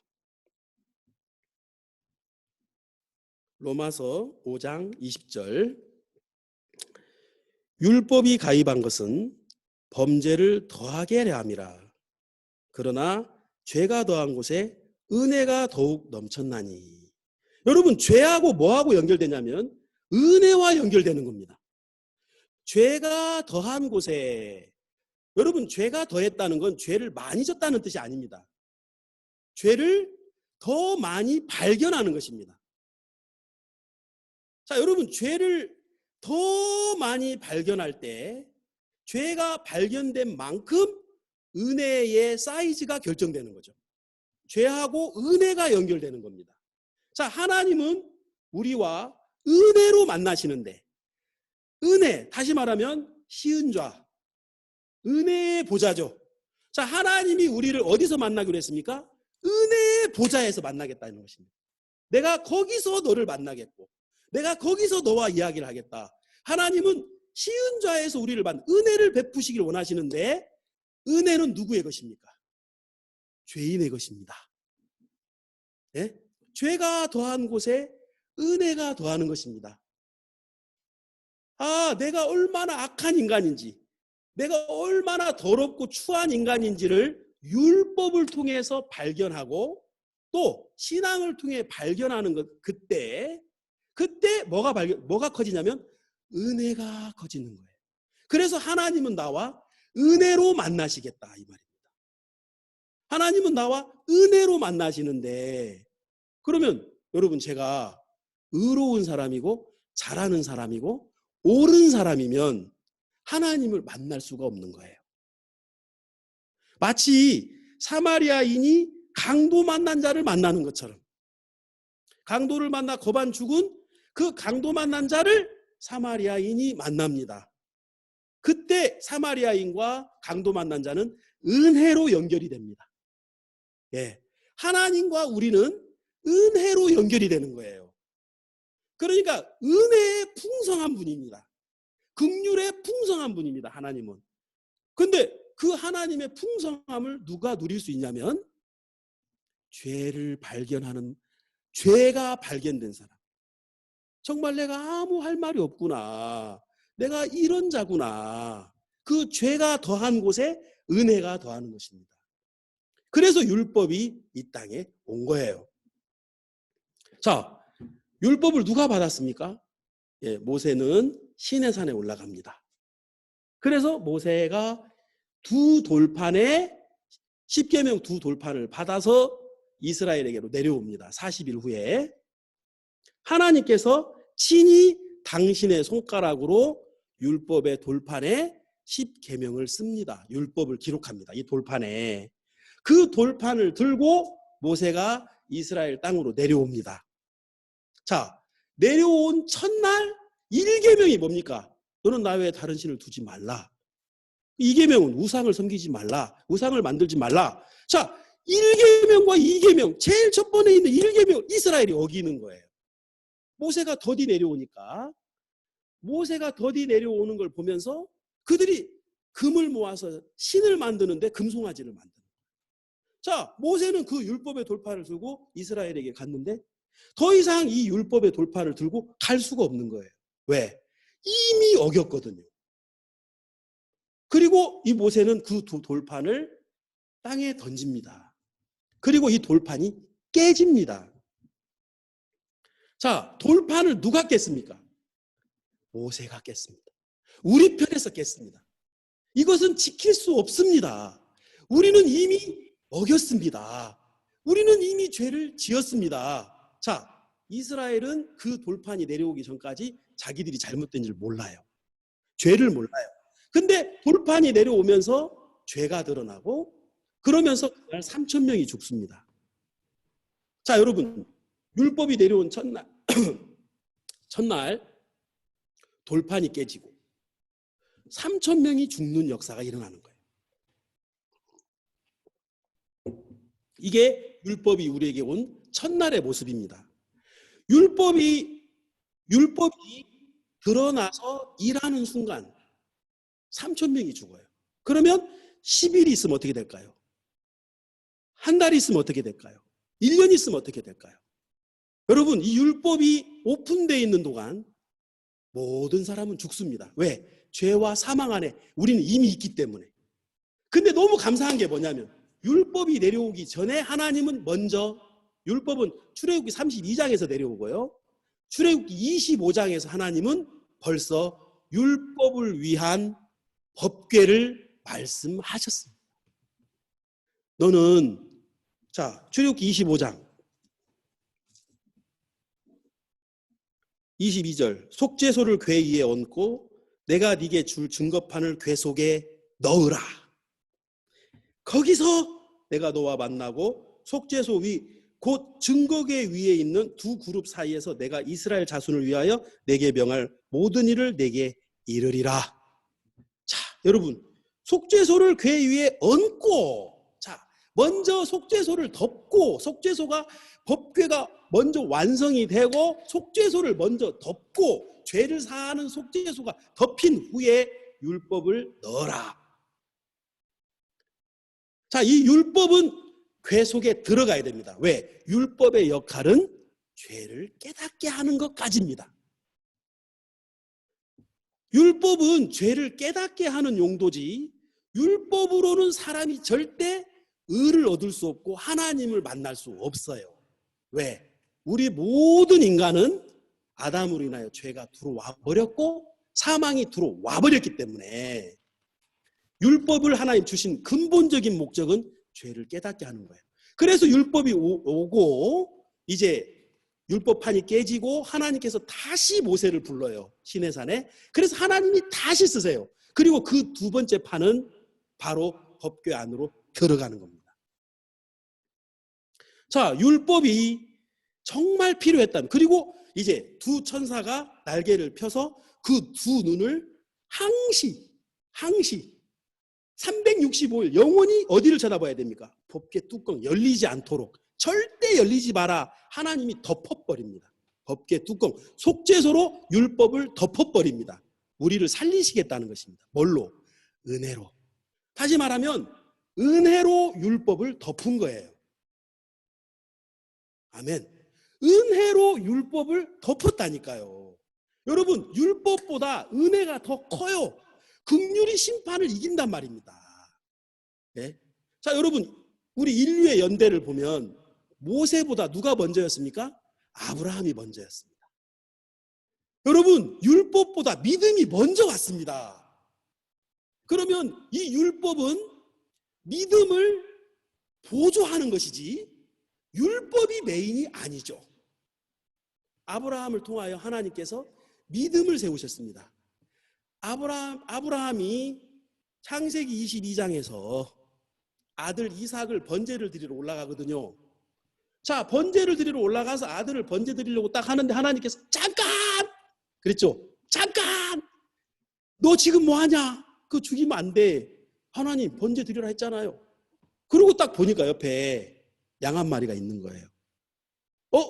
로마서 5장 20절. 율법이 가입한 것은 범죄를 더하게 하려 함이라. 그러나 죄가 더한 곳에 은혜가 더욱 넘쳤나니. 여러분, 죄하고 뭐하고 연결되냐면 은혜와 연결되는 겁니다. 죄가 더한 곳에, 여러분, 죄가 더했다는 건 죄를 많이 졌다는 뜻이 아닙니다. 죄를 더 많이 발견하는 것입니다. 자, 여러분, 죄를 더 많이 발견할 때 죄가 발견된 만큼 은혜의 사이즈가 결정되는 거죠. 죄하고 은혜가 연결되는 겁니다. 자, 하나님은 우리와 은혜로 만나시는데, 은혜, 다시 말하면 시은좌, 은혜의 보좌죠. 자, 하나님이 우리를 어디서 만나기로 했습니까? 은혜의 보좌에서 만나겠다는 것입니다. 내가 거기서 너를 만나겠고, 내가 거기서 너와 이야기를 하겠다. 하나님은 시은좌에서 우리를 은혜를 베푸시기를 원하시는데, 은혜는 누구의 것입니까? 죄인의 것입니다. 네? 죄가 더한 곳에 은혜가 더하는 것입니다. 아, 내가 얼마나 악한 인간인지, 내가 얼마나 더럽고 추한 인간인지를 율법을 통해서 발견하고, 또 신앙을 통해 발견하는 것, 그때 뭐가 커지냐면 은혜가 커지는 거예요. 그래서 하나님은 나와 은혜로 만나시겠다, 이 말입니다. 하나님은 나와 은혜로 만나시는데, 그러면 여러분 제가 의로운 사람이고 잘하는 사람이고 옳은 사람이면 하나님을 만날 수가 없는 거예요. 마치 사마리아인이 강도 만난 자를 만나는 것처럼 강도를 만나 거반 죽은 그 강도 만난 자를 사마리아인이 만납니다. 그때 사마리아인과 강도 만난 자는 은혜로 연결이 됩니다. 예, 하나님과 우리는 은혜로 연결이 되는 거예요. 그러니까 은혜의 풍성한 분입니다. 긍휼의 풍성한 분입니다. 하나님은. 근데 그 하나님의 풍성함을 누가 누릴 수 있냐면 죄를 발견하는, 죄가 발견된 사람. 정말 내가 아무 할 말이 없구나. 내가 이런 자구나. 그 죄가 더한 곳에 은혜가 더하는 것입니다. 그래서 율법이 이 땅에 온 거예요. 자, 율법을 누가 받았습니까? 예, 모세는 시내산에 올라갑니다. 그래서 모세가 두 돌판에 10계명 두 돌판을 받아서 이스라엘에게로 내려옵니다. 40일 후에 하나님께서 친히 당신의 손가락으로 율법의 돌판에 10계명을 씁니다. 율법을 기록합니다. 이 돌판에. 그 돌판을 들고 모세가 이스라엘 땅으로 내려옵니다. 자, 내려온 첫날 1계명이 뭡니까? 너는 나 외에 다른 신을 두지 말라. 2계명은 우상을 섬기지 말라. 우상을 만들지 말라. 자, 1계명과 2계명, 제일 첫 번에 있는 1계명 이스라엘이 어기는 거예요. 모세가 더디 내려오니까 모세가 더디 내려오는 걸 보면서 그들이 금을 모아서 신을 만드는데 금송아지를 만드는 거예요. 자, 모세는 그 율법의 돌판을 들고 이스라엘에게 갔는데 더 이상 이 율법의 돌판을 들고 갈 수가 없는 거예요. 왜? 이미 어겼거든요. 그리고 이 모세는 그 두 돌판을 땅에 던집니다. 그리고 이 돌판이 깨집니다. 자, 돌판을 누가 깼습니까? 모세가 깼습니다. 우리 편에서 깼습니다. 이것은 지킬 수 없습니다. 우리는 이미 어겼습니다. 우리는 이미 죄를 지었습니다. 자, 이스라엘은 그 돌판이 내려오기 전까지 자기들이 잘못된 줄 몰라요. 죄를 몰라요. 근데 돌판이 내려오면서 죄가 드러나고 그러면서 그날 3,000명이 죽습니다. 자, 여러분, 율법이 내려온 첫날 돌판이 깨지고 3,000명이 죽는 역사가 일어나는 거예요. 이게 율법이 우리에게 온 첫날의 모습입니다. 율법이 드러나서 일하는 순간 3,000명이 죽어요. 그러면 10일이 있으면 어떻게 될까요? 한 달이 있으면 어떻게 될까요? 1년이 있으면 어떻게 될까요? 여러분, 이 율법이 오픈되어 있는 동안 모든 사람은 죽습니다. 왜? 죄와 사망 안에 우리는 이미 있기 때문에. 근데 너무 감사한 게 뭐냐면 율법이 내려오기 전에 하나님은 먼저, 율법은 출애굽기 32장에서 내려오고요. 출애굽기 25장에서 하나님은 벌써 율법을 위한 법궤를 말씀하셨습니다. 너는, 자, 출애굽기 25장 22절, 속죄소를 궤 위에 얹고 내가 네게 줄 증거판을 궤 속에 넣으라. 거기서 내가 너와 만나고 속죄소 위 곧 증거궤 위에 있는 두 그룹 사이에서 내가 이스라엘 자손을 위하여 내게 명할 모든 일을 내게 이르리라. 자, 여러분, 속죄소를 궤 위에 얹고, 자, 먼저 속죄소를 덮고, 속죄소가, 법궤가 먼저 완성이 되고 속죄소를 먼저 덮고 죄를 사하는 속죄소가 덮인 후에 율법을 넣어라. 자, 이 율법은 궤 속에 들어가야 됩니다. 왜? 율법의 역할은 죄를 깨닫게 하는 것까지입니다. 율법은 죄를 깨닫게 하는 용도지 율법으로는 사람이 절대 의를 얻을 수 없고 하나님을 만날 수 없어요. 왜? 우리 모든 인간은 아담으로 인하여 죄가 들어와 버렸고 사망이 들어와 버렸기 때문에 율법을 하나님 주신 근본적인 목적은 죄를 깨닫게 하는 거예요. 그래서 율법이 오고 이제 율법판이 깨지고 하나님께서 다시 모세를 불러요. 시내산에. 그래서 하나님이 다시 쓰세요. 그리고 그 두 번째 판은 바로 법궤 안으로 들어가는 겁니다. 자, 율법이 정말 필요했다면, 그리고 이제 두 천사가 날개를 펴서 그 두 눈을 항시 365일 영원히 어디를 쳐다봐야 됩니까? 법궤 뚜껑 열리지 않도록 절대 열리지 마라. 하나님이 덮어버립니다. 법궤 뚜껑, 속죄소로 율법을 덮어버립니다. 우리를 살리시겠다는 것입니다. 뭘로? 은혜로. 다시 말하면 은혜로 율법을 덮은 거예요. 아멘. 은혜로 율법을 덮었다니까요. 여러분, 율법보다 은혜가 더 커요. 긍휼이 심판을 이긴단 말입니다. 네? 자, 여러분, 우리 인류의 연대를 보면 모세보다 누가 먼저였습니까? 아브라함이 먼저였습니다. 여러분, 율법보다 믿음이 먼저 왔습니다. 그러면 이 율법은 믿음을 보조하는 것이지 율법이 메인이 아니죠. 아브라함을 통하여 하나님께서 믿음을 세우셨습니다. 아브라함이 창세기 22장에서 아들 이삭을 번제를 드리러 올라가거든요. 자, 번제를 드리러 올라가서 아들을 번제 드리려고 딱 하는데 하나님께서 잠깐! 그랬죠? 잠깐! 너 지금 뭐 하냐? 그거 죽이면 안 돼. 하나님 번제 드리라 했잖아요. 그리고 딱 보니까 옆에 양 한 마리가 있는 거예요.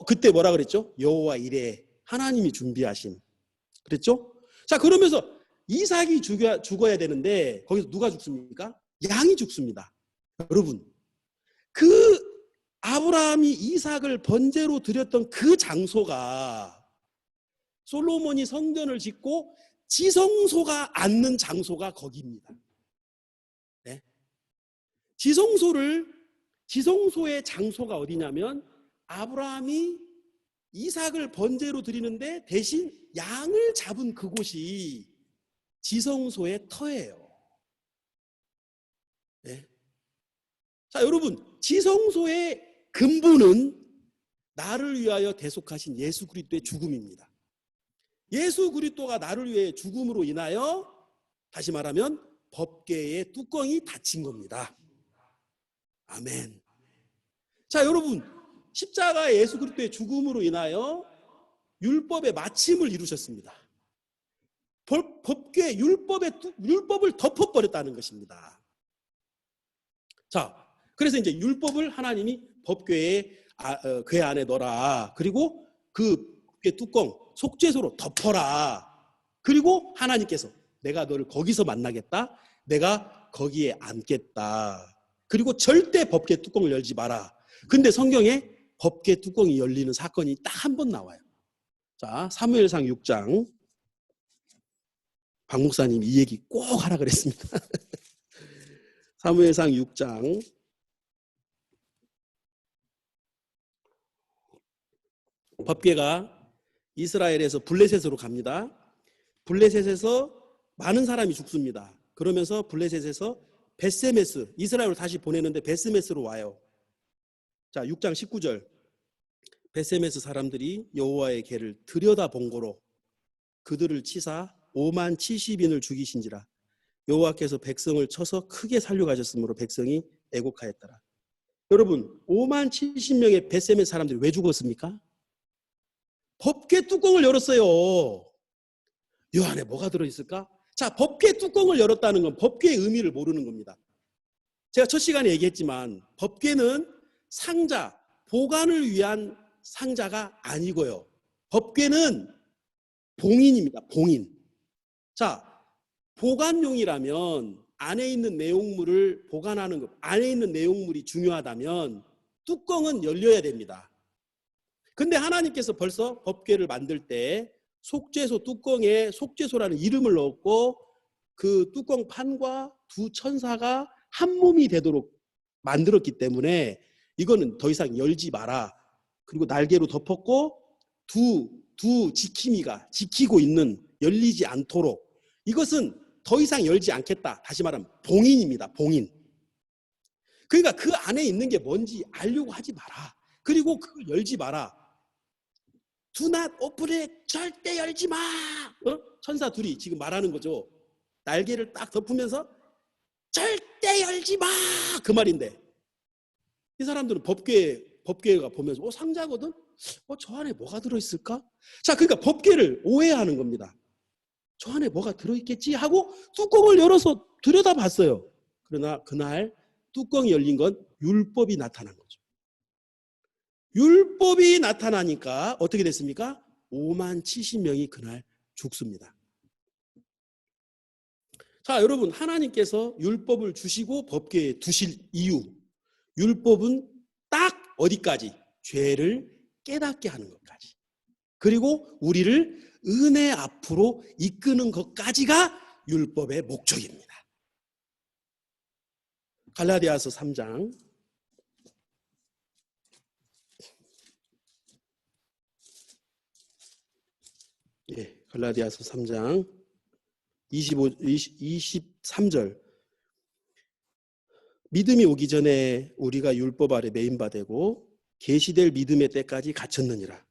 그때 뭐라 그랬죠? 여호와 이레, 하나님이 준비하신. 그랬죠? 자, 그러면서 이삭이 죽어야 되는데 거기서 누가 죽습니까? 양이 죽습니다. 여러분, 그 아브라함이 이삭을 번제로 드렸던 그 장소가 솔로몬이 성전을 짓고 지성소가 앉는 장소가 거기입니다. 네? 지성소의 장소가 어디냐면 아브라함이 이삭을 번제로 드리는데 대신 양을 잡은 그곳이 지성소의 터예요. 네? 자, 여러분, 지성소의 근본은 나를 위하여 대속하신 예수 그리스도의 죽음입니다. 예수 그리스도가 나를 위해 죽음으로 인하여 다시 말하면 법궤의 뚜껑이 닫힌 겁니다. 아멘. 자, 여러분, 십자가의 예수 그리스도의 죽음으로 인하여 율법의 마침을 이루셨습니다. 법궤 율법을 덮어버렸다는 것입니다. 자, 그래서 이제 율법을 하나님이 법궤의 궤 안에 넣어라. 그리고 그 법궤 뚜껑 속죄소로 덮어라. 그리고 하나님께서 내가 너를 거기서 만나겠다. 내가 거기에 앉겠다. 그리고 절대 법궤 뚜껑을 열지 마라. 근데 성경에 법궤 뚜껑이 열리는 사건이 딱 한 번 나와요. 자, 사무엘상 6장. 박 목사님 이 얘기 꼭 하라 그랬습니다. 사무엘상 6장. 법궤가 이스라엘에서 블레셋으로 갑니다. 블레셋에서 많은 사람이 죽습니다. 그러면서 블레셋에서 벳세메스, 이스라엘을 다시 보내는데 벳세메스로 와요. 자, 6장 19절. 벳세메스 사람들이 여호와의 궤를 들여다본 고로 그들을 치사 5만 70인을 죽이신지라. 여호와께서 백성을 쳐서 크게 살려가셨으므로 백성이 애곡하였더라. 여러분, 5만 70명의 벳세메스 사람들이 왜 죽었습니까? 법궤 뚜껑을 열었어요. 이 안에 뭐가 들어있을까? 자, 법궤 뚜껑을 열었다는 건 법궤의 의미를 모르는 겁니다. 제가 첫 시간에 얘기했지만 법궤는 상자, 보관을 위한 상자가 아니고요. 법궤는 봉인입니다. 봉인. 자, 보관용이라면 안에 있는 내용물을 보관하는 것, 안에 있는 내용물이 중요하다면 뚜껑은 열려야 됩니다. 근데 하나님께서 벌써 법궤를 만들 때 속죄소 뚜껑에 속죄소라는 이름을 넣었고 그 뚜껑 판과 두 천사가 한 몸이 되도록 만들었기 때문에 이거는 더 이상 열지 마라. 그리고 날개로 덮었고 두 지킴이가 지키고 있는, 열리지 않도록, 이것은 더 이상 열지 않겠다. 다시 말하면 봉인입니다. 봉인. 그러니까 그 안에 있는 게 뭔지 알려고 하지 마라. 그리고 그걸 열지 마라. Do not open it. 절대 열지 마. 천사 둘이 지금 말하는 거죠. 날개를 딱 덮으면서 절대 열지 마. 그 말인데 이 사람들은 법궤가 보면서 상자거든? 저 안에 뭐가 들어있을까? 자, 그러니까 법궤를 오해하는 겁니다. 저 안에 뭐가 들어있겠지 하고 뚜껑을 열어서 들여다봤어요. 그러나 그날 뚜껑이 열린 건 율법이 나타난 거죠. 율법이 나타나니까 어떻게 됐습니까? 5만 70명이 그날 죽습니다. 자, 여러분, 하나님께서 율법을 주시고 법궤에 두실 이유, 율법은 딱 어디까지? 죄를 깨닫게 하는 것까지. 그리고 우리를 은혜 앞으로 이끄는 것까지가 율법의 목적입니다. 갈라디아서 3장 갈라디아서 3장 23절. 믿음이 오기 전에 우리가 율법 아래 매인바 되고 계시될 믿음의 때까지 갇혔느니라.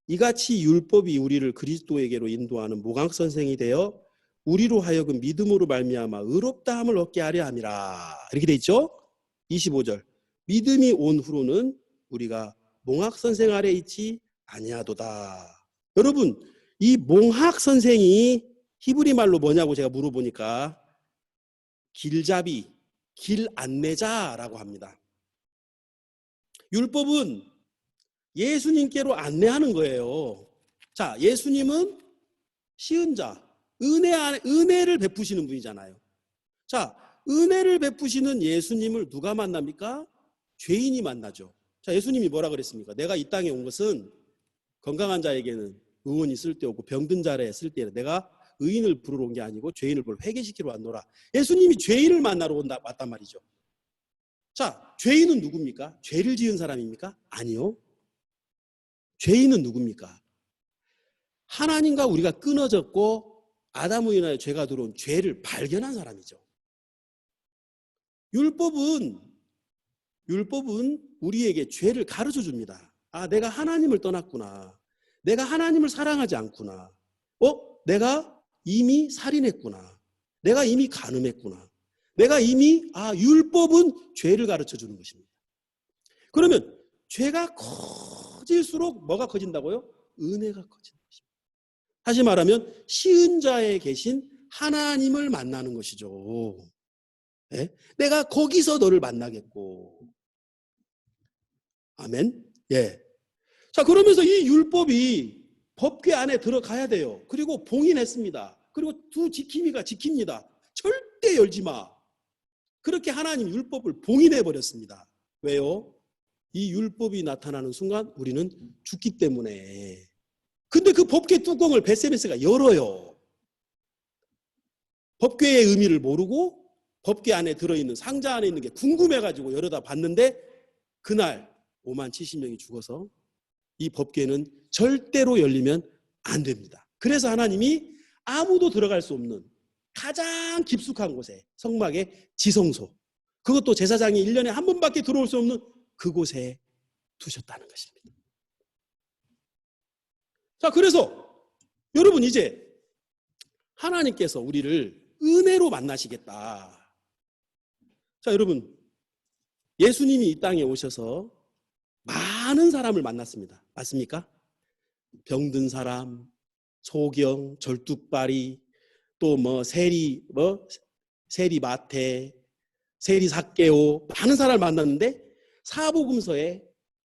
이같이 율법이 우리를 그리스도에게로 인도하는 모강선생이 되어 우리로 하여금 믿음으로 말미암아 의롭다함을 얻게 하려 함이라. 이렇게 돼 있죠. 25절. 믿음이 온 후로는 우리가 몽학선생 아래 있지 아니하도다. 여러분, 이 몽학선생이 히브리 말로 뭐냐고 제가 물어보니까 길잡이, 길 안내자라고 합니다. 율법은 예수님께로 안내하는 거예요. 자, 예수님은 시은자, 은혜를 베푸시는 분이잖아요. 자, 은혜를 베푸시는 예수님을 누가 만납니까? 죄인이 만나죠. 자, 예수님이 뭐라 그랬습니까? 내가 이 땅에 온 것은 건강한 자에게는 의원이 쓸데없고 병든 자에 쓸데없다. 내가 의인을 부르러 온 게 아니고 죄인을 회개시키러 왔노라. 예수님이 죄인을 만나러 왔단 말이죠. 자, 죄인은 누굽니까? 죄를 지은 사람입니까? 아니요. 죄인은 누굽니까? 하나님과 우리가 끊어졌고 아담으로 인하여 죄가 들어온 죄를 발견한 사람이죠. 율법은 우리에게 죄를 가르쳐 줍니다. 아, 내가 하나님을 떠났구나. 내가 하나님을 사랑하지 않구나. 내가 이미 살인했구나. 내가 이미 간음했구나. 내가 이미 율법은 죄를 가르쳐 주는 것입니다. 그러면 죄가 커질수록 뭐가 커진다고요? 은혜가 커지는 것입니다. 다시 말하면 시은자에 계신 하나님을 만나는 것이죠. 네? 내가 거기서 너를 만나겠고. 아멘. 예. 자, 그러면서 이 율법이 법궤 안에 들어가야 돼요. 그리고 봉인했습니다. 그리고 두 지킴이가 지킵니다. 절대 열지 마. 그렇게 하나님 율법을 봉인해 버렸습니다. 왜요? 이 율법이 나타나는 순간 우리는 죽기 때문에. 근데 그 법궤 뚜껑을 베세베스가 열어요. 법궤의 의미를 모르고 법궤 안에 들어있는 상자 안에 있는 게 궁금해가지고 열어다 봤는데 그날 5만 70명이 죽어서 이 법궤는 절대로 열리면 안 됩니다. 그래서 하나님이 아무도 들어갈 수 없는 가장 깊숙한 곳에 성막의 지성소, 그것도 제사장이 1년에 한 번밖에 들어올 수 없는 그곳에 두셨다는 것입니다. 자, 그래서 여러분 이제 하나님께서 우리를 은혜로 만나시겠다. 자, 여러분 예수님이 이 땅에 오셔서 많은 사람을 만났습니다. 맞습니까? 병든 사람, 소경, 절뚝발이, 또 세리 마태, 세리 삭개오, 많은 사람을 만났는데 사복음서에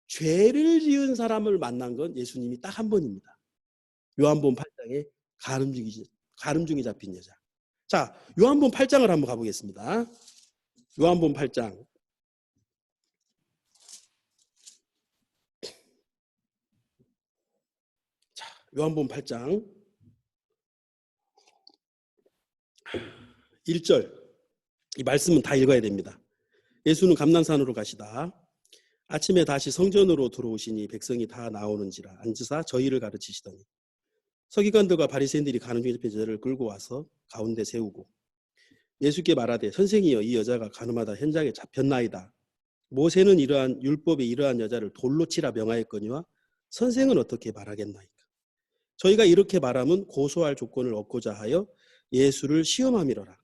죄를 지은 사람을 만난 건 예수님이 딱 한 번입니다. 요한복음 8장에 가늠중에 잡힌 여자. 자, 요한복음 8장을 한번 가보겠습니다. 요한복음 8장. 자, 요한복음 8장 1절. 이 말씀은 다 읽어야 됩니다. 예수는 감난산으로 가시다 아침에 다시 성전으로 들어오시니 백성이 다 나오는지라 앉으사 저희를 가르치시더니 서기관들과 바리새인들이 가늠중에 잡힌 여자를 끌고 와서 가운데 세우고 예수께 말하되 선생이여 이 여자가 간음하다 현장에 잡혔나이다. 모세는 이러한 율법에 이러한 여자를 돌로 치라 명하였거니와 선생은 어떻게 말하겠나이까. 저희가 이렇게 말하면 고소할 조건을 얻고자 하여 예수를 시험함이로라.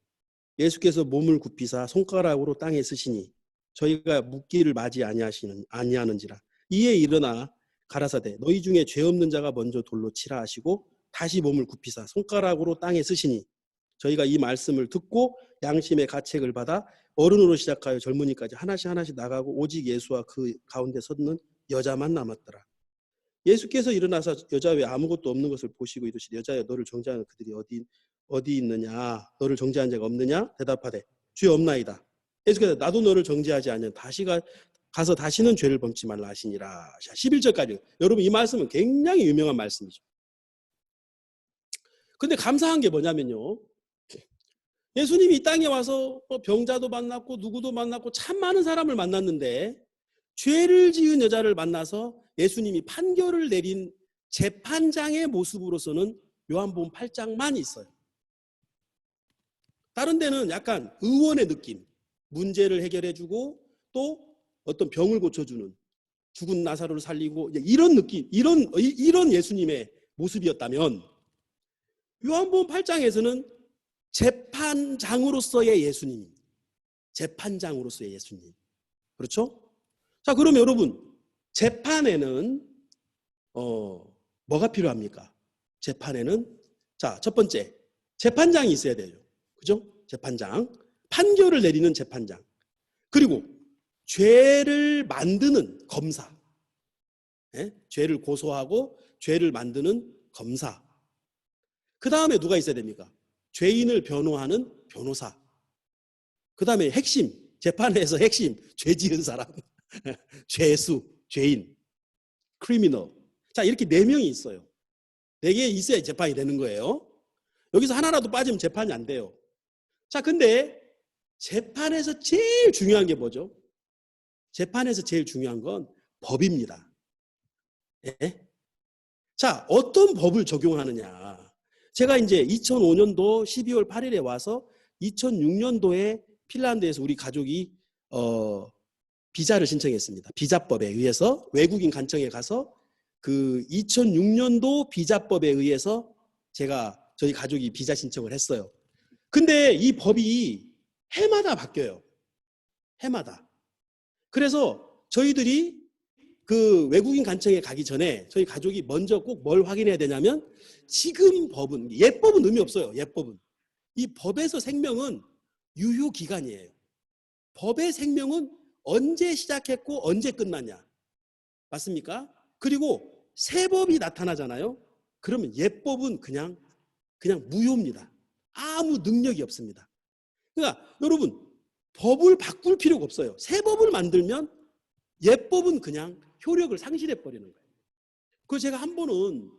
예수께서 몸을 굽히사 손가락으로 땅에 쓰시니 저희가 묻기를 맞이 아니하는지라. 이에 일어나 가라사대 너희 중에 죄 없는 자가 먼저 돌로 치라 하시고 다시 몸을 굽히사 손가락으로 땅에 쓰시니 저희가 이 말씀을 듣고 양심의 가책을 받아 어른으로 시작하여 젊은이까지 하나씩 나가고 오직 예수와 그 가운데 섰는 여자만 남았더라. 예수께서 일어나서 여자 외에 아무것도 없는 것을 보시고 이르시되 여자여 너를 정죄하는 그들이 어디 있느냐? 너를 정죄한 자가 없느냐? 대답하되 주여 없나이다. 예수께서 나도 너를 정죄하지 않으면 가서 다시는 죄를 범치 말라 하시니라. 11절까지. 여러분 이 말씀은 굉장히 유명한 말씀이죠. 근데 감사한 게 뭐냐면요. 예수님이 이 땅에 와서 병자도 만났고 누구도 만났고 참 많은 사람을 만났는데 죄를 지은 여자를 만나서 예수님이 판결을 내린 재판장의 모습으로서는 요한복음 8장만 있어요. 다른 데는 약간 의원의 느낌, 문제를 해결해주고 또 어떤 병을 고쳐주는, 죽은 나사로를 살리고 이런 느낌, 이런 예수님의 모습이었다면 요한복음 8장에서는 재판장으로서의 예수님, 재판장으로서의 예수님. 그렇죠? 자, 그럼 여러분 재판에는 뭐가 필요합니까? 재판에는 자, 첫 번째 재판장이 있어야 돼요. 그죠? 재판장. 판결을 내리는 재판장. 그리고 죄를 만드는 검사. 예? 죄를 고소하고 죄를 만드는 검사. 그 다음에 누가 있어야 됩니까? 죄인을 변호하는 변호사. 그 다음에 핵심, 재판에서 핵심, 죄 지은 사람. 죄수, 죄인, 크리미널. 자, 이렇게 4명이 있어요. 4개 있어야 재판이 되는 거예요. 여기서 하나라도 빠지면 재판이 안 돼요. 자, 근데 재판에서 제일 중요한 게 뭐죠? 재판에서 제일 중요한 건 법입니다. 예? 자, 어떤 법을 적용하느냐. 제가 이제 2005년도 12월 8일에 와서 2006년도에 핀란드에서 우리 가족이 비자를 신청했습니다. 비자법에 의해서 외국인 관청에 가서 그 2006년도 비자법에 의해서 저희 가족이 비자 신청을 했어요. 근데 이 법이 해마다 바뀌어요. 해마다. 그래서 저희들이 그 외국인 관청에 가기 전에 저희 가족이 먼저 꼭 뭘 확인해야 되냐면 지금 법은, 옛법은 의미 없어요. 옛법은. 이 법에서 생명은 유효기간이에요. 법의 생명은 언제 시작했고 언제 끝나냐. 맞습니까? 그리고 새 법이 나타나잖아요. 그러면 옛법은 그냥 무효입니다. 아무 능력이 없습니다. 그러니까 여러분 법을 바꿀 필요가 없어요. 새 법을 만들면 옛법은 그냥 효력을 상실해 버리는 거예요. 그래서 제가 한 번은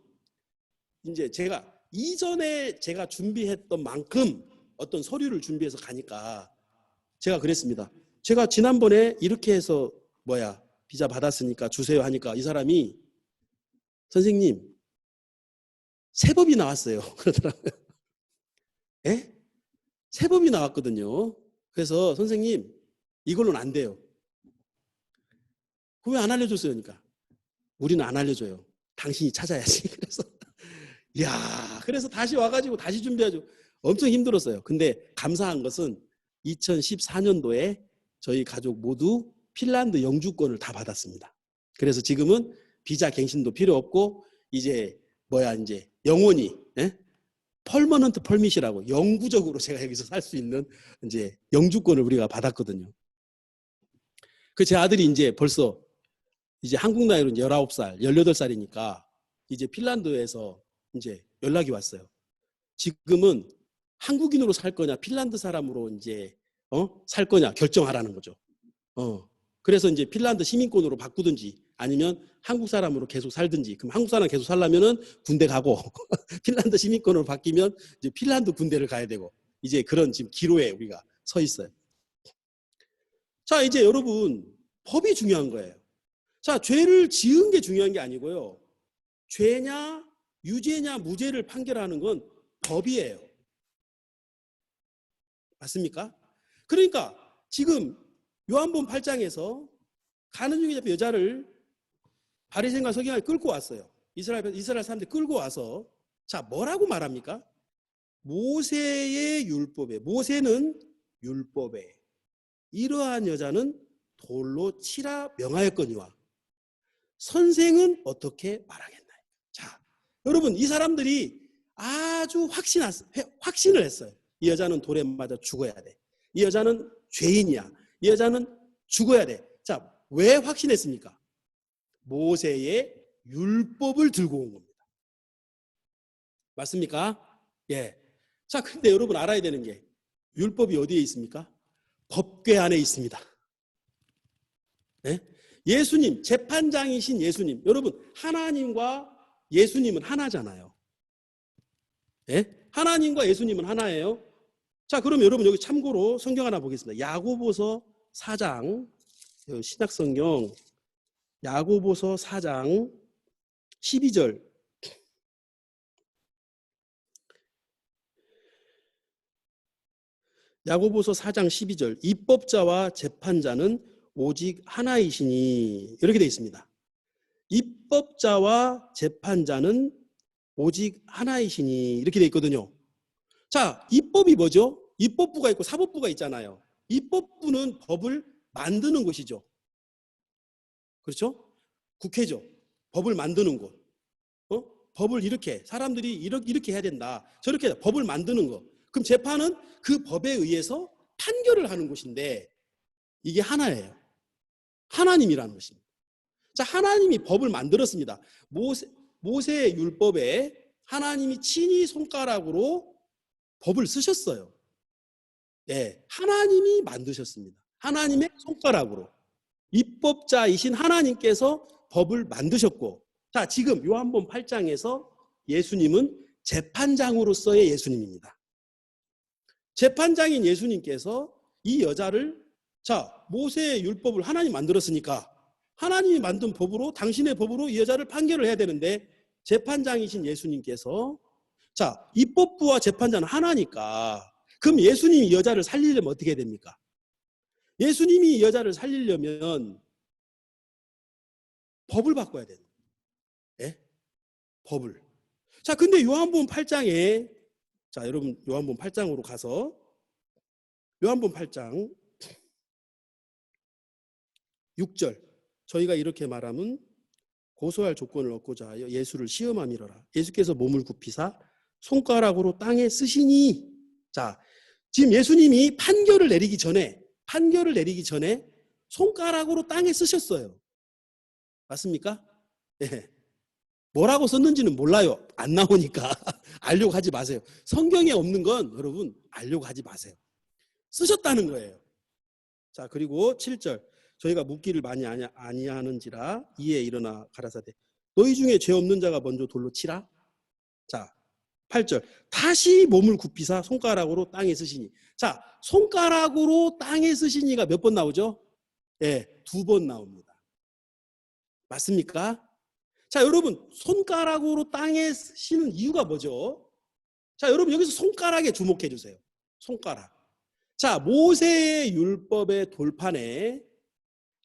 이제 이전에 제가 준비했던 만큼 어떤 서류를 준비해서 가니까 제가 그랬습니다. 제가 지난번에 이렇게 해서 비자 받았으니까 주세요 하니까 이 사람이 선생님 새 법이 나왔어요. 그러더라고요. 예? 새 법이 나왔거든요. 그래서 선생님 이걸로는 안 돼요. 그 왜 안 알려줬어요? 그러니까 우리는 안 알려줘요. 당신이 찾아야지. 그래서 다시 와가지고 다시 준비하죠. 엄청 힘들었어요. 근데 감사한 것은 2014년도에 저희 가족 모두 핀란드 영주권을 다 받았습니다. 그래서 지금은 비자 갱신도 필요 없고 이제 영원히 퍼머넌트 펄밋이라고 영구적으로 제가 여기서 살 수 있는 이제 영주권을 우리가 받았거든요. 제 아들이 이제 벌써 이제 한국 나이로 이제 19살, 18살이니까 이제 핀란드에서 이제 연락이 왔어요. 지금은 한국인으로 살 거냐, 핀란드 사람으로 이제 살 거냐 결정하라는 거죠. 그래서 이제 핀란드 시민권으로 바꾸든지 아니면 한국 사람으로 계속 살든지. 그럼 한국 사람 계속 살려면은 군대 가고 핀란드 시민권으로 바뀌면 이제 핀란드 군대를 가야 되고 이제 그런 지금 기로에 우리가 서 있어요. 자, 이제 여러분 법이 중요한 거예요. 자, 죄를 지은 게 중요한 게 아니고요. 죄냐, 유죄냐, 무죄를 판결하는 건 법이에요. 맞습니까? 그러니까 지금 요한복음 8장에서 가는 중에 잡힌 여자를 바리새인과 서기관을 끌고 왔어요. 이스라엘 사람들이 끌고 와서 자, 뭐라고 말합니까? 모세의 율법에, 모세는 율법에 이러한 여자는 돌로 치라 명하였거니와 선생은 어떻게 말하겠나요? 자, 여러분, 이 사람들이 아주 확신을 했어요. 이 여자는 돌에 맞아 죽어야 돼. 이 여자는 죄인이야. 이 여자는 죽어야 돼. 자, 왜 확신했습니까? 모세의 율법을 들고 온 겁니다. 맞습니까? 예. 자, 근데 여러분 알아야 되는 게 율법이 어디에 있습니까? 법궤 안에 있습니다. 네? 예수님, 재판장이신 예수님. 여러분, 하나님과 예수님은 하나잖아요. 네? 하나님과 예수님은 하나예요. 자, 그럼 여러분 여기 참고로 성경 하나 보겠습니다. 야고보서 4장, 신약성경 야고보서 4장 12절. 야고보서 4장 12절. 입법자와 재판자는 오직 하나이시니 이렇게 되어 있습니다. 입법자와 재판자는 오직 하나이시니 이렇게 되어 있거든요. 자, 입법이 뭐죠? 입법부가 있고 사법부가 있잖아요. 입법부는 법을 만드는 곳이죠. 그렇죠? 국회죠. 법을 만드는 곳. 법을 이렇게 사람들이 이렇게 해야 된다. 저렇게 법을 만드는 거. 그럼 재판은 그 법에 의해서 판결을 하는 곳인데 이게 하나예요. 하나님이라는 것입니다. 자, 하나님이 법을 만들었습니다. 모세의 율법에 하나님이 친히 손가락으로 법을 쓰셨어요. 네, 하나님이 만드셨습니다. 하나님의 손가락으로. 입법자이신 하나님께서 법을 만드셨고, 자, 지금 요한복음 8장에서 예수님은 재판장으로서의 예수님입니다. 재판장인 예수님께서 이 여자를, 자, 모세의 율법을 하나님 만들었으니까 하나님이 만든 법으로, 당신의 법으로 이 여자를 판결을 해야 되는데, 재판장이신 예수님께서, 자, 입법부와 재판자는 하나니까 그럼 예수님이 이 여자를 살리려면 어떻게 해야 됩니까? 예수님이 이 여자를 살리려면 법을 바꿔야 돼요. 예? 법을. 자, 근데 요한복음 8장에, 자, 여러분 요한복음 8장으로 가서 요한복음 8장 6절. 저희가 이렇게 말하면 고소할 조건을 얻고자 하여 예수를 시험함이로라. 예수께서 몸을 굽히사 손가락으로 땅에 쓰시니. 자, 지금 예수님이 판결을 내리기 전에 손가락으로 땅에 쓰셨어요. 맞습니까? 네. 뭐라고 썼는지는 몰라요. 안 나오니까 알려고 하지 마세요. 성경에 없는 건 여러분 알려고 하지 마세요. 쓰셨다는 거예요. 자, 그리고 7절. 저희가 묻기를 많이 아니하는지라 이에 일어나 가라사대 너희 중에 죄 없는 자가 먼저 돌로 치라. 자, 8절. 다시 몸을 굽히사 손가락으로 땅에 쓰시니. 자, 손가락으로 땅에 쓰시니가 몇 번 나오죠? 네, 2번 나옵니다. 맞습니까? 자, 여러분 손가락으로 땅에 쓰시는 이유가 뭐죠? 자, 여러분 여기서 손가락에 주목해 주세요. 손가락. 자, 모세의 율법의 돌판에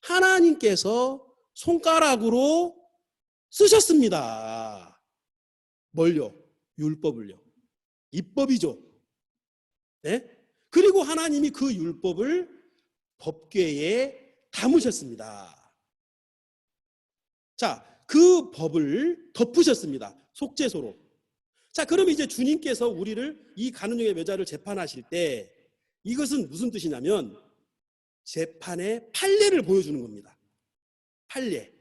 하나님께서 손가락으로 쓰셨습니다. 뭘요? 율법을요. 입법이죠. 네? 그리고 하나님이 그 율법을 법궤에 담으셨습니다. 자, 그 법을 덮으셨습니다. 속죄소로. 자, 그럼 이제 주님께서 우리를 이 가늠형의 여자를 재판하실 때 이것은 무슨 뜻이냐면 재판의 판례를 보여주는 겁니다. 판례.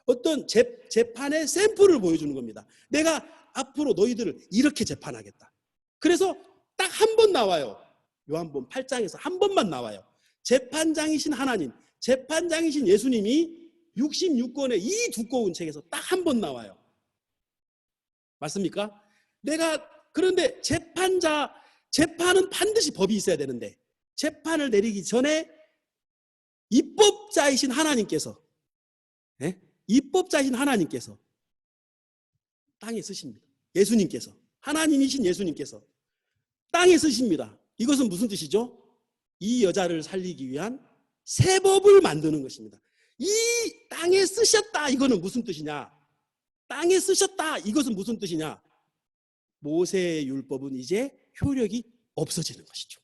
어떤 재판의 샘플을 보여주는 겁니다. 내가 앞으로 너희들을 이렇게 재판하겠다. 그래서 딱 한 번 나와요. 요한복음 8장에서 한 번만 나와요. 재판장이신 하나님, 재판장이신 예수님이 66권의 이 두꺼운 책에서 딱 한 번 나와요. 맞습니까? 그런데 재판은 반드시 법이 있어야 되는데 재판을 내리기 전에 입법자이신 하나님께서, 네? 입법자이신 하나님께서 땅에 쓰십니다. 예수님께서, 하나님이신 예수님께서 땅에 쓰십니다. 이것은 무슨 뜻이죠? 이 여자를 살리기 위한 새 법을 만드는 것입니다. 이 땅에 쓰셨다 이거는 무슨 뜻이냐? 땅에 쓰셨다 이것은 무슨 뜻이냐? 모세의 율법은 이제 효력이 없어지는 것이죠.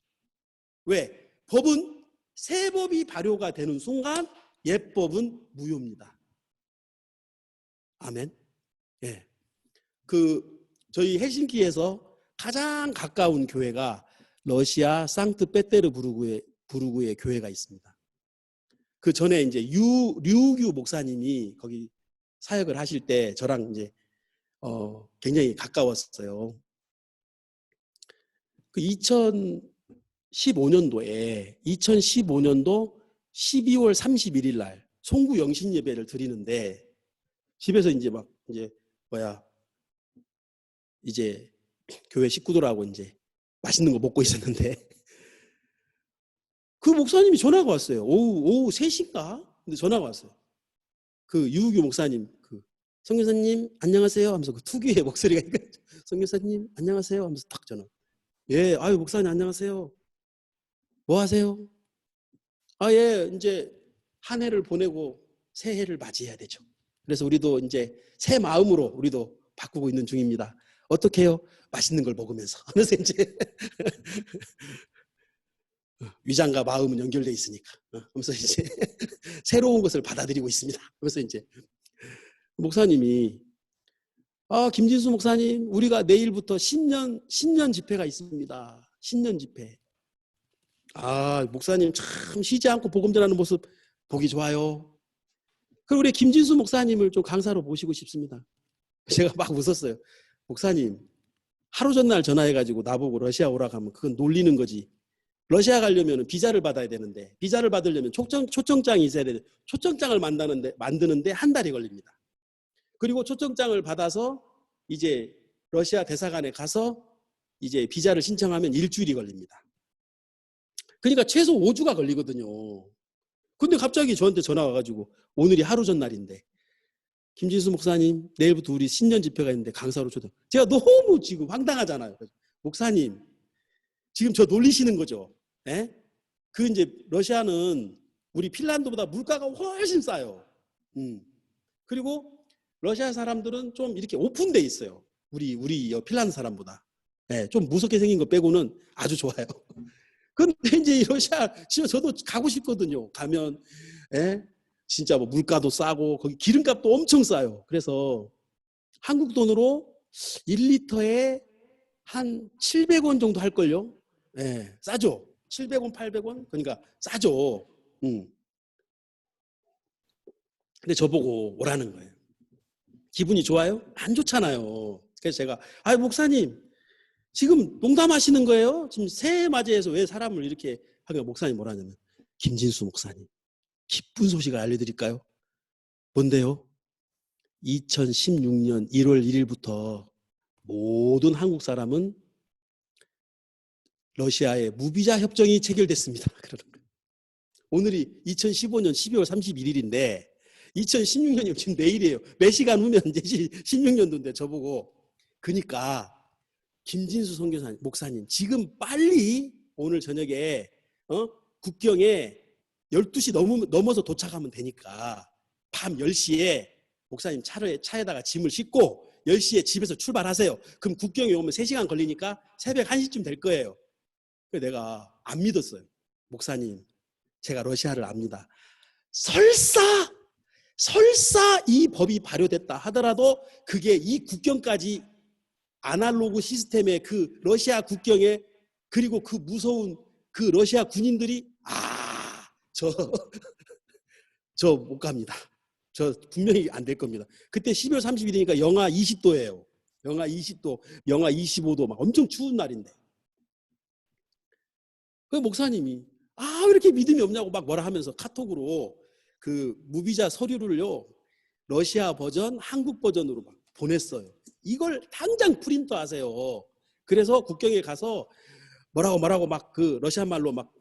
왜? 법은 새 법이 발효가 되는 순간 옛법은 무효입니다. 아멘. 예. 저희 헬싱키에서 가장 가까운 교회가 러시아 상트페테르부르크의 교회가 있습니다. 그 전에 이제 류규 목사님이 거기 사역을 하실 때 저랑 이제 굉장히 가까웠어요. 그 2015년도 12월 31일 날 송구 영신 예배를 드리는데 집에서 이제 교회 식구들하고 이제 맛있는 거 먹고 있었는데 그 목사님이 전화가 왔어요. 오후 3시인가? 근데 전화가 왔어요. 그 유우규 목사님, 성교사님 안녕하세요 하면서 그 특유의 목소리가 성교사님 안녕하세요 하면서 딱 전화. 예, 아유 목사님 안녕하세요. 뭐 하세요? 예, 이제 한 해를 보내고 새해를 맞이해야 되죠. 그래서 우리도 이제 새 마음으로 우리도 바꾸고 있는 중입니다. 어떻게 해요? 맛있는 걸 먹으면서 하면서 이제 위장과 마음은 연결돼 있으니까 하면서 이제 새로운 것을 받아들이고 있습니다. 그래서 이제 목사님이 김진수 목사님 우리가 내일부터 신년 집회가 있습니다. 신년 집회. 목사님 참 쉬지 않고 복음 전하는 모습 보기 좋아요. 그리고 우리 김진수 목사님을 좀 강사로 모시고 싶습니다. 제가 막 웃었어요. 목사님 하루 전날 전화해가지고 나보고 러시아 오라고 하면 그건 놀리는 거지. 러시아 가려면 비자를 받아야 되는데 비자를 받으려면 초청장이 있어야 되는데 초청장을 만드는데 한 달이 걸립니다. 그리고 초청장을 받아서 이제 러시아 대사관에 가서 이제 비자를 신청하면 일주일이 걸립니다. 그러니까 최소 5주가 걸리거든요. 근데 갑자기 저한테 전화 와가지고 오늘이 하루 전날인데 김진수 목사님 내일부터 우리 신년 집회가 있는데 강사로 초대. 제가 너무 지금 황당하잖아요. 목사님 지금 저 놀리시는 거죠. 예? 이제 러시아는 우리 핀란드보다 물가가 훨씬 싸요. 그리고 러시아 사람들은 좀 이렇게 오픈돼 있어요. 우리 핀란드 사람보다. 예, 좀 무섭게 생긴 거 빼고는 아주 좋아요. 근데 이제 러시아 진짜 저도 가고 싶거든요. 가면 진짜 뭐 물가도 싸고 거기 기름값도 엄청 싸요. 그래서 한국 돈으로 1리터에 한 700원 정도 할걸요. 예, 싸죠. 700원, 800원? 그러니까 싸죠. 근데 저보고 오라는 거예요. 기분이 좋아요? 안 좋잖아요. 그래서 제가 목사님 지금 농담하시는 거예요? 지금 새해 맞이해서 왜 사람을 이렇게 하니까 목사님 뭐라냐면 김진수 목사님 기쁜 소식을 알려드릴까요? 뭔데요? 2016년 1월 1일부터 모든 한국 사람은 러시아의 무비자 협정이 체결됐습니다. 그러는 거예요. 오늘이 2015년 12월 31일인데 2016년이면 지금 내일이에요. 몇 시간 후면 이제 16년도인데 저보고 그러니까 김진수 선교사님 목사님 지금 빨리 오늘 저녁에 국경에 12시 넘어서 도착하면 되니까 밤 10시에 목사님 차에다가 짐을 싣고 10시에 집에서 출발하세요. 그럼 국경에 오면 3시간 걸리니까 새벽 1시쯤 될 거예요. 그래서 내가 안 믿었어요. 목사님 제가 러시아를 압니다. 설사 이 법이 발효됐다 하더라도 그게 이 국경까지 아날로그 시스템의 그 러시아 국경에 그리고 그 무서운 그 러시아 군인들이 저 못 갑니다. 저 분명히 안 될 겁니다. 그때 12월 30일이니까 영하 20도예요. 영하 20도, 영하 25도 막 엄청 추운 날인데. 그 목사님이 왜 이렇게 믿음이 없냐고 막 뭐라 하면서 카톡으로 그 무비자 서류를요. 러시아 버전, 한국 버전으로 막 보냈어요. 이걸 당장 프린터 하세요. 그래서 국경에 가서 뭐라고 막 그 러시아 말로 막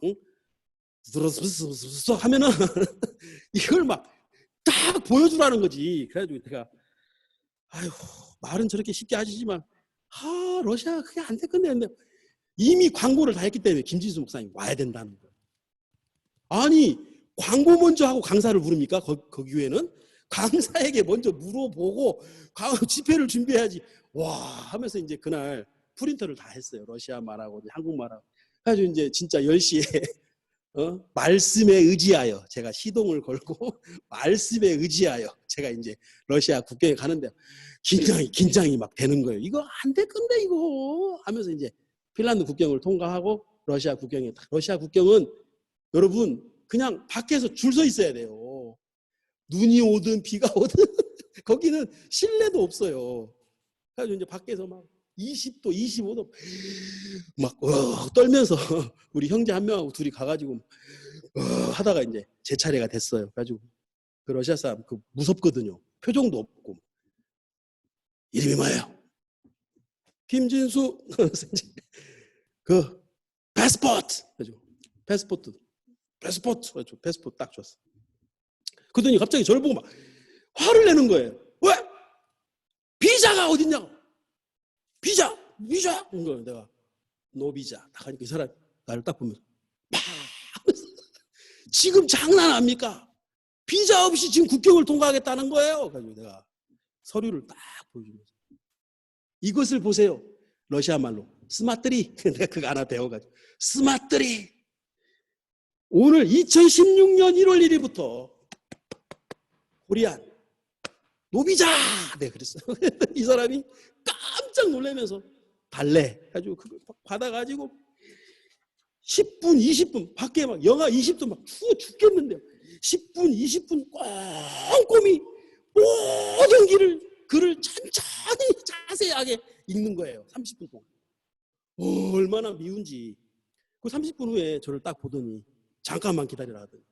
하면은 이걸 막 딱 보여주라는 거지. 그래가지고 내가 말은 저렇게 쉽게 하시지만 러시아 그게 안 될 건데 이미 광고를 다 했기 때문에 김진수 목사님 와야 된다는 거예요. 아니 광고 먼저 하고 강사를 부릅니까? 그 교회는 강사에게 먼저 물어보고 집회를 준비해야지. 와 하면서 이제 그날 프린터를 다 했어요. 러시아 말하고 한국말하고. 그래가지고 이제 진짜 10시에 말씀에 의지하여 제가 시동을 걸고 말씀에 의지하여 제가 이제 러시아 국경에 가는데 긴장이 막 되는 거예요. 이거 안 될 건데 이거 하면서 이제 핀란드 국경을 통과하고 러시아 국경에 러시아 국경은 여러분 그냥 밖에서 줄 서 있어야 돼요. 눈이 오든 비가 오든 거기는 실내도 없어요. 그래서 이제 밖에서 막 20도, 25도 막 떨면서 우리 형제 한 명하고 둘이 가가지고 하다가 이제 제 차례가 됐어요. 그래가지고 그 러시아 사람 그 무섭거든요. 표정도 없고 이름이 뭐예요? 김진수. 그 패스포트. 패스포트 딱 줬어. 그러더니 갑자기 저를 보고 막 화를 내는 거예요. 왜? 비자가 어딨냐고. 비자. 이거 내가 노비자. 딱 하니까 이 사람 나를 딱 보면서 막 지금 장난합니까? 비자 없이 지금 국경을 통과하겠다는 거예요. 그래서 내가 서류를 딱 보여주면서 이것을 보세요. 러시아 말로 스마트리. 내가 그거 하나 배워가지고 스마트리. 오늘 2016년 1월 1일부터 코리안 노비자. 내가 그랬어. 이 사람이 깜짝 놀라면서 달래. 가지고 그걸 받아가지고 10분, 20분 밖에 막 영하 20도 막 추워 죽겠는데요. 10분, 20분 꼼꼼히 모든 글을 천천히 자세하게 읽는 거예요. 30분 동안. 얼마나 미운지. 그 30분 후에 저를 딱 보더니 잠깐만 기다리라 하더니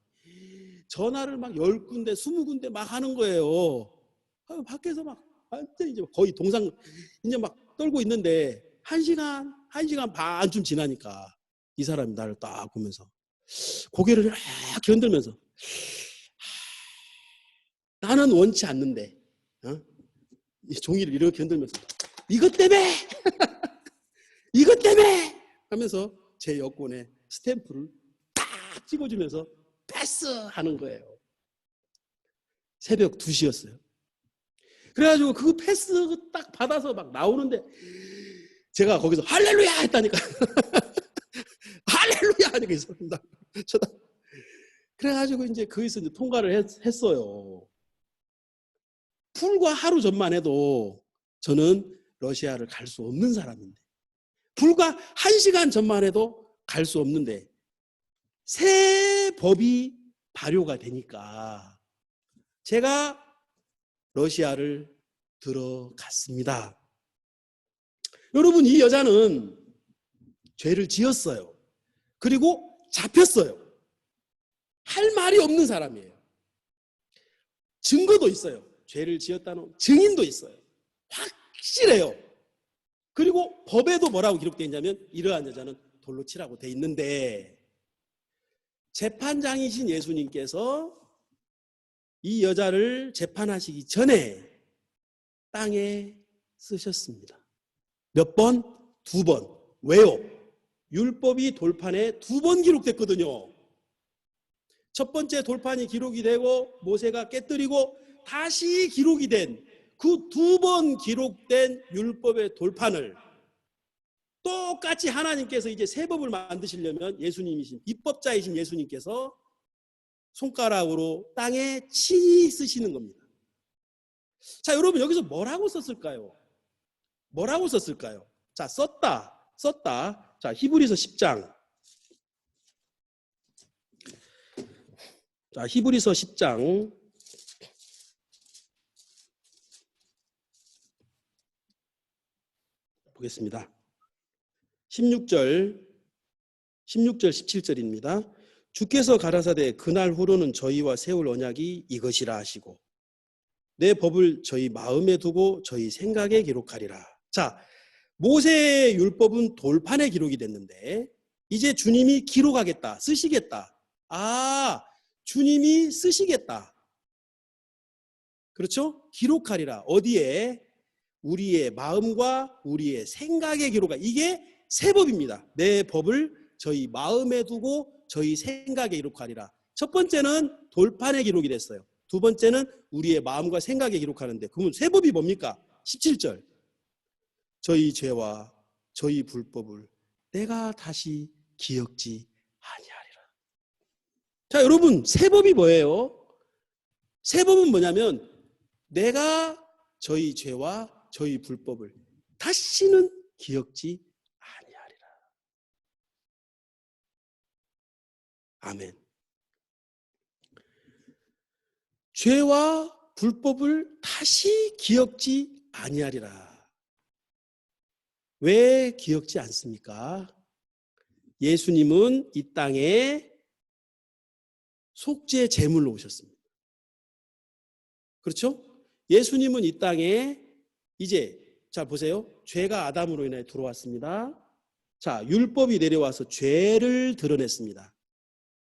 전화를 막 10군데, 20군데 막 하는 거예요. 밖에서 막 완전 이제 거의 동상 이제 막 떨고 있는데 1시간 반쯤 지나니까 이 사람이 나를 딱 보면서 고개를 이렇게 흔들면서 나는 원치 않는데 이 종이를 이렇게 흔들면서 이것 때문에 이것 때문에 하면서 제 여권에 스탬프를 딱 찍어주면서 패스하는 거예요. 새벽 2시였어요. 그래가지고 그 패스 딱 받아서 막 나오는데 제가 거기서 할렐루야 했다니까. 할렐루야 하니까 이 사람 나 쳐다. 그래가지고 이제 거기서 이제 통과를 했어요. 불과 하루 전만 해도 저는 러시아를 갈 수 없는 사람인데 불과 1시간 전만 해도 갈 수 없는데 새 법이 발효가 되니까 제가 러시아를 들어갔습니다. 여러분 이 여자는 죄를 지었어요. 그리고 잡혔어요. 할 말이 없는 사람이에요. 증거도 있어요. 죄를 지었다는 증인도 있어요. 확실해요. 그리고 법에도 뭐라고 기록되어 있냐면 이러한 여자는 돌로 치라고 돼 있는데 재판장이신 예수님께서 이 여자를 재판하시기 전에 땅에 쓰셨습니다. 몇 번? 2번. 왜요? 율법이 돌판에 2번 기록됐거든요. 첫 번째 돌판이 기록이 되고 모세가 깨뜨리고 다시 기록이 된 그 2번 기록된 율법의 돌판을 똑같이 하나님께서 이제 새 법을 만드시려면 예수님이신 입법자이신 예수님께서 손가락으로 땅에 친히 쓰시는 겁니다. 자, 여러분 여기서 뭐라고 썼을까요? 뭐라고 썼을까요? 자, 썼다. 자, 히브리서 10장. 자, 히브리서 10장. 보겠습니다. 16절 17절입니다. 주께서 가라사대 그날 후로는 저희와 세울 언약이 이것이라 하시고 내 법을 저희 마음에 두고 저희 생각에 기록하리라. 자, 모세의 율법은 돌판에 기록이 됐는데 이제 주님이 기록하겠다, 쓰시겠다. 아, 주님이 쓰시겠다. 그렇죠? 기록하리라. 어디에? 우리의 마음과 우리의 생각에 기록하. 이게 새 법입니다. 내 법을 저희 마음에 두고 저희 생각에 기록하리라. 첫 번째는 돌판에 기록이 됐어요. 두 번째는 우리의 마음과 생각에 기록하는데, 그러면 세 법이 뭡니까? 17절. 저희 죄와 저희 불법을 내가 다시 기억지 아니하리라. 자, 여러분, 세 법이 뭐예요? 세 법은 뭐냐면 내가 저희 죄와 저희 불법을 다시는 기억지 아니하리라. 아멘. 죄와 불법을 다시 기억지 아니하리라. 왜 기억지 않습니까? 예수님은 이 땅에 속죄 제물로 오셨습니다. 그렇죠? 예수님은 이 땅에 이제 자 보세요. 죄가 아담으로 인해 들어왔습니다. 자, 율법이 내려와서 죄를 드러냈습니다.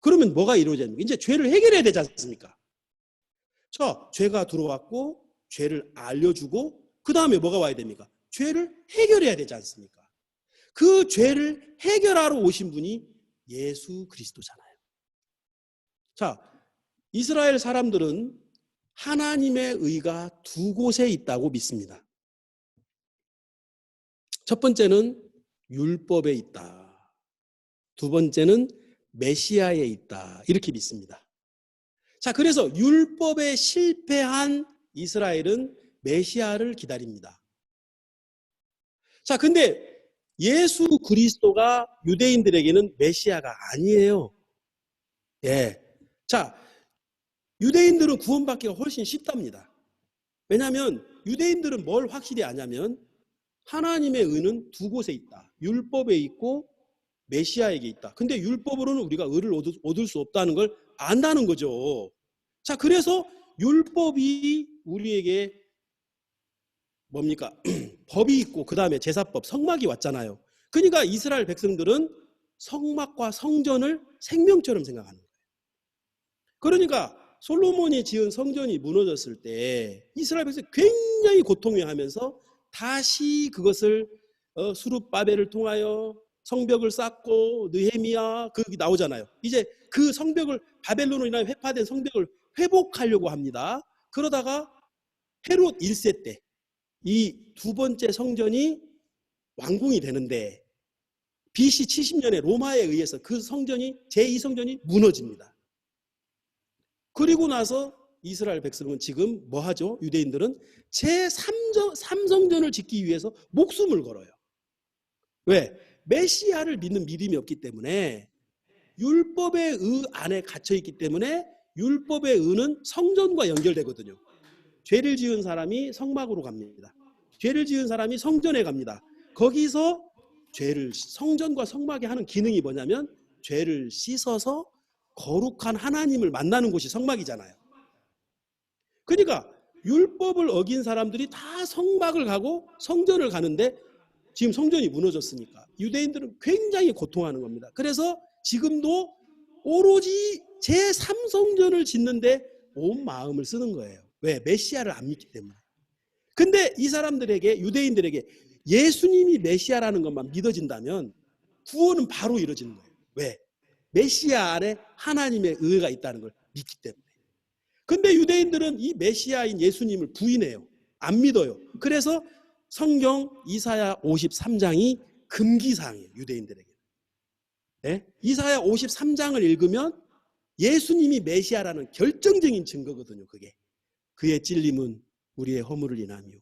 그러면 뭐가 이루어집니까? 이제 죄를 해결해야 되지 않습니까? 자, 죄가 들어왔고 죄를 알려주고 그 다음에 뭐가 와야 됩니까? 죄를 해결해야 되지 않습니까? 그 죄를 해결하러 오신 분이 예수 그리스도잖아요. 자, 이스라엘 사람들은 하나님의 의가 두 곳에 있다고 믿습니다. 첫 번째는 율법에 있다. 두 번째는 메시아에 있다. 이렇게 믿습니다. 자, 그래서 율법에 실패한 이스라엘은 메시아를 기다립니다. 자, 근데 예수 그리스도가 유대인들에게는 메시아가 아니에요. 예. 자, 유대인들은 구원받기가 훨씬 쉽답니다. 왜냐하면 유대인들은 뭘 확실히 아냐면 하나님의 의는 두 곳에 있다. 율법에 있고 메시아에게 있다. 근데 율법으로는 우리가 의를 얻을 수 없다는 걸 안다는 거죠. 자, 그래서 율법이 우리에게 뭡니까? 법이 있고 그 다음에 제사법, 성막이 왔잖아요. 그러니까 이스라엘 백성들은 성막과 성전을 생명처럼 생각하는 거예요. 그러니까 솔로몬이 지은 성전이 무너졌을 때 이스라엘 백성이 굉장히 고통해하면서 다시 그것을 수룹바벨을 통하여 성벽을 쌓고 느헤미야 거기 나오잖아요. 이제 그 성벽을 바벨론으로 인하여 회파된 성벽을 회복하려고 합니다. 그러다가 헤롯 1세 때 이 두 번째 성전이 완공이 되는데 BC 70년에 로마에 의해서 그 성전이 제2성전이 무너집니다. 그리고 나서 이스라엘 백성은 지금 뭐 하죠? 유대인들은 제3성전을 짓기 위해서 목숨을 걸어요. 왜? 메시아를 믿는 믿음이 없기 때문에 율법의 의 안에 갇혀있기 때문에 율법의 의는 성전과 연결되거든요. 죄를 지은 사람이 성막으로 갑니다. 죄를 지은 사람이 성전에 갑니다. 거기서 죄를 성전과 성막에 하는 기능이 뭐냐면 죄를 씻어서 거룩한 하나님을 만나는 곳이 성막이잖아요. 그러니까 율법을 어긴 사람들이 다 성막을 가고 성전을 가는데 지금 성전이 무너졌으니까 유대인들은 굉장히 고통하는 겁니다. 그래서 지금도 오로지 제3성전을 짓는데 온 마음을 쓰는 거예요. 왜? 메시아를 안 믿기 때문에. 근데 이 사람들에게, 유대인들에게 예수님이 메시아라는 것만 믿어진다면 구원은 바로 이루어지는 거예요. 왜? 메시아 안에 하나님의 의가 있다는 걸 믿기 때문에. 근데 유대인들은 이 메시아인 예수님을 부인해요. 안 믿어요. 그래서 성경 이사야 53장이 금기사항이에요. 유대인들에게. 네? 이사야 53장을 읽으면 예수님이 메시아라는 결정적인 증거거든요. 그게. 그의 찔림은 우리의 허물을 인하며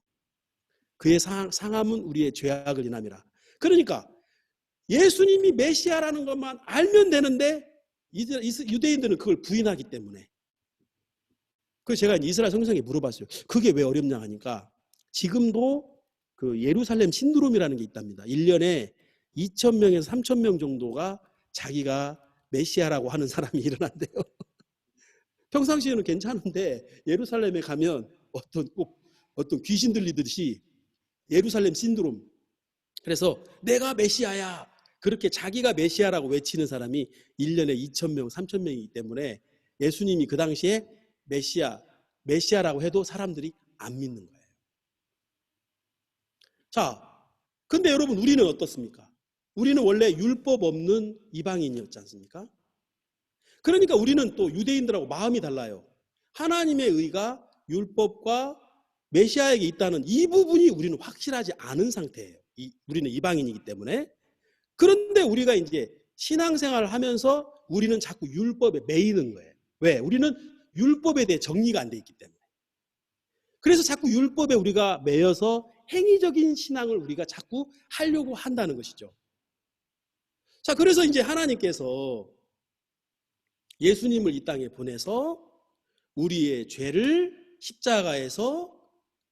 그의 상함은 우리의 죄악을 인함이라. 그러니까 예수님이 메시아라는 것만 알면 되는데 유대인들은 그걸 부인하기 때문에. 그래서 제가 이스라엘 성경에 물어봤어요. 그게 왜 어렵냐 하니까 지금도 그 예루살렘 신드롬이라는 게 있답니다. 1년에 2,000명에서 3,000명 정도가 자기가 메시아라고 하는 사람이 일어난대요. 평상시에는 괜찮은데 예루살렘에 가면 어떤 귀신 들리듯이 예루살렘 신드롬. 그래서 내가 메시아야. 그렇게 자기가 메시아라고 외치는 사람이 1년에 2,000명, 3,000명이기 때문에 예수님이 그 당시에 메시아라고 해도 사람들이 안 믿는 거예요. 자, 근데 여러분 우리는 어떻습니까? 우리는 원래 율법 없는 이방인이었지 않습니까? 그러니까 우리는 또 유대인들하고 마음이 달라요. 하나님의 의가 율법과 메시아에게 있다는 이 부분이 우리는 확실하지 않은 상태예요. 우리는 이방인이기 때문에. 그런데 우리가 이제 신앙생활을 하면서 우리는 자꾸 율법에 매이는 거예요. 왜? 우리는 율법에 대해 정리가 안 돼 있기 때문에. 그래서 자꾸 율법에 우리가 매여서 행위적인 신앙을 우리가 자꾸 하려고 한다는 것이죠. 자, 그래서 이제 하나님께서 예수님을 이 땅에 보내서 우리의 죄를 십자가에서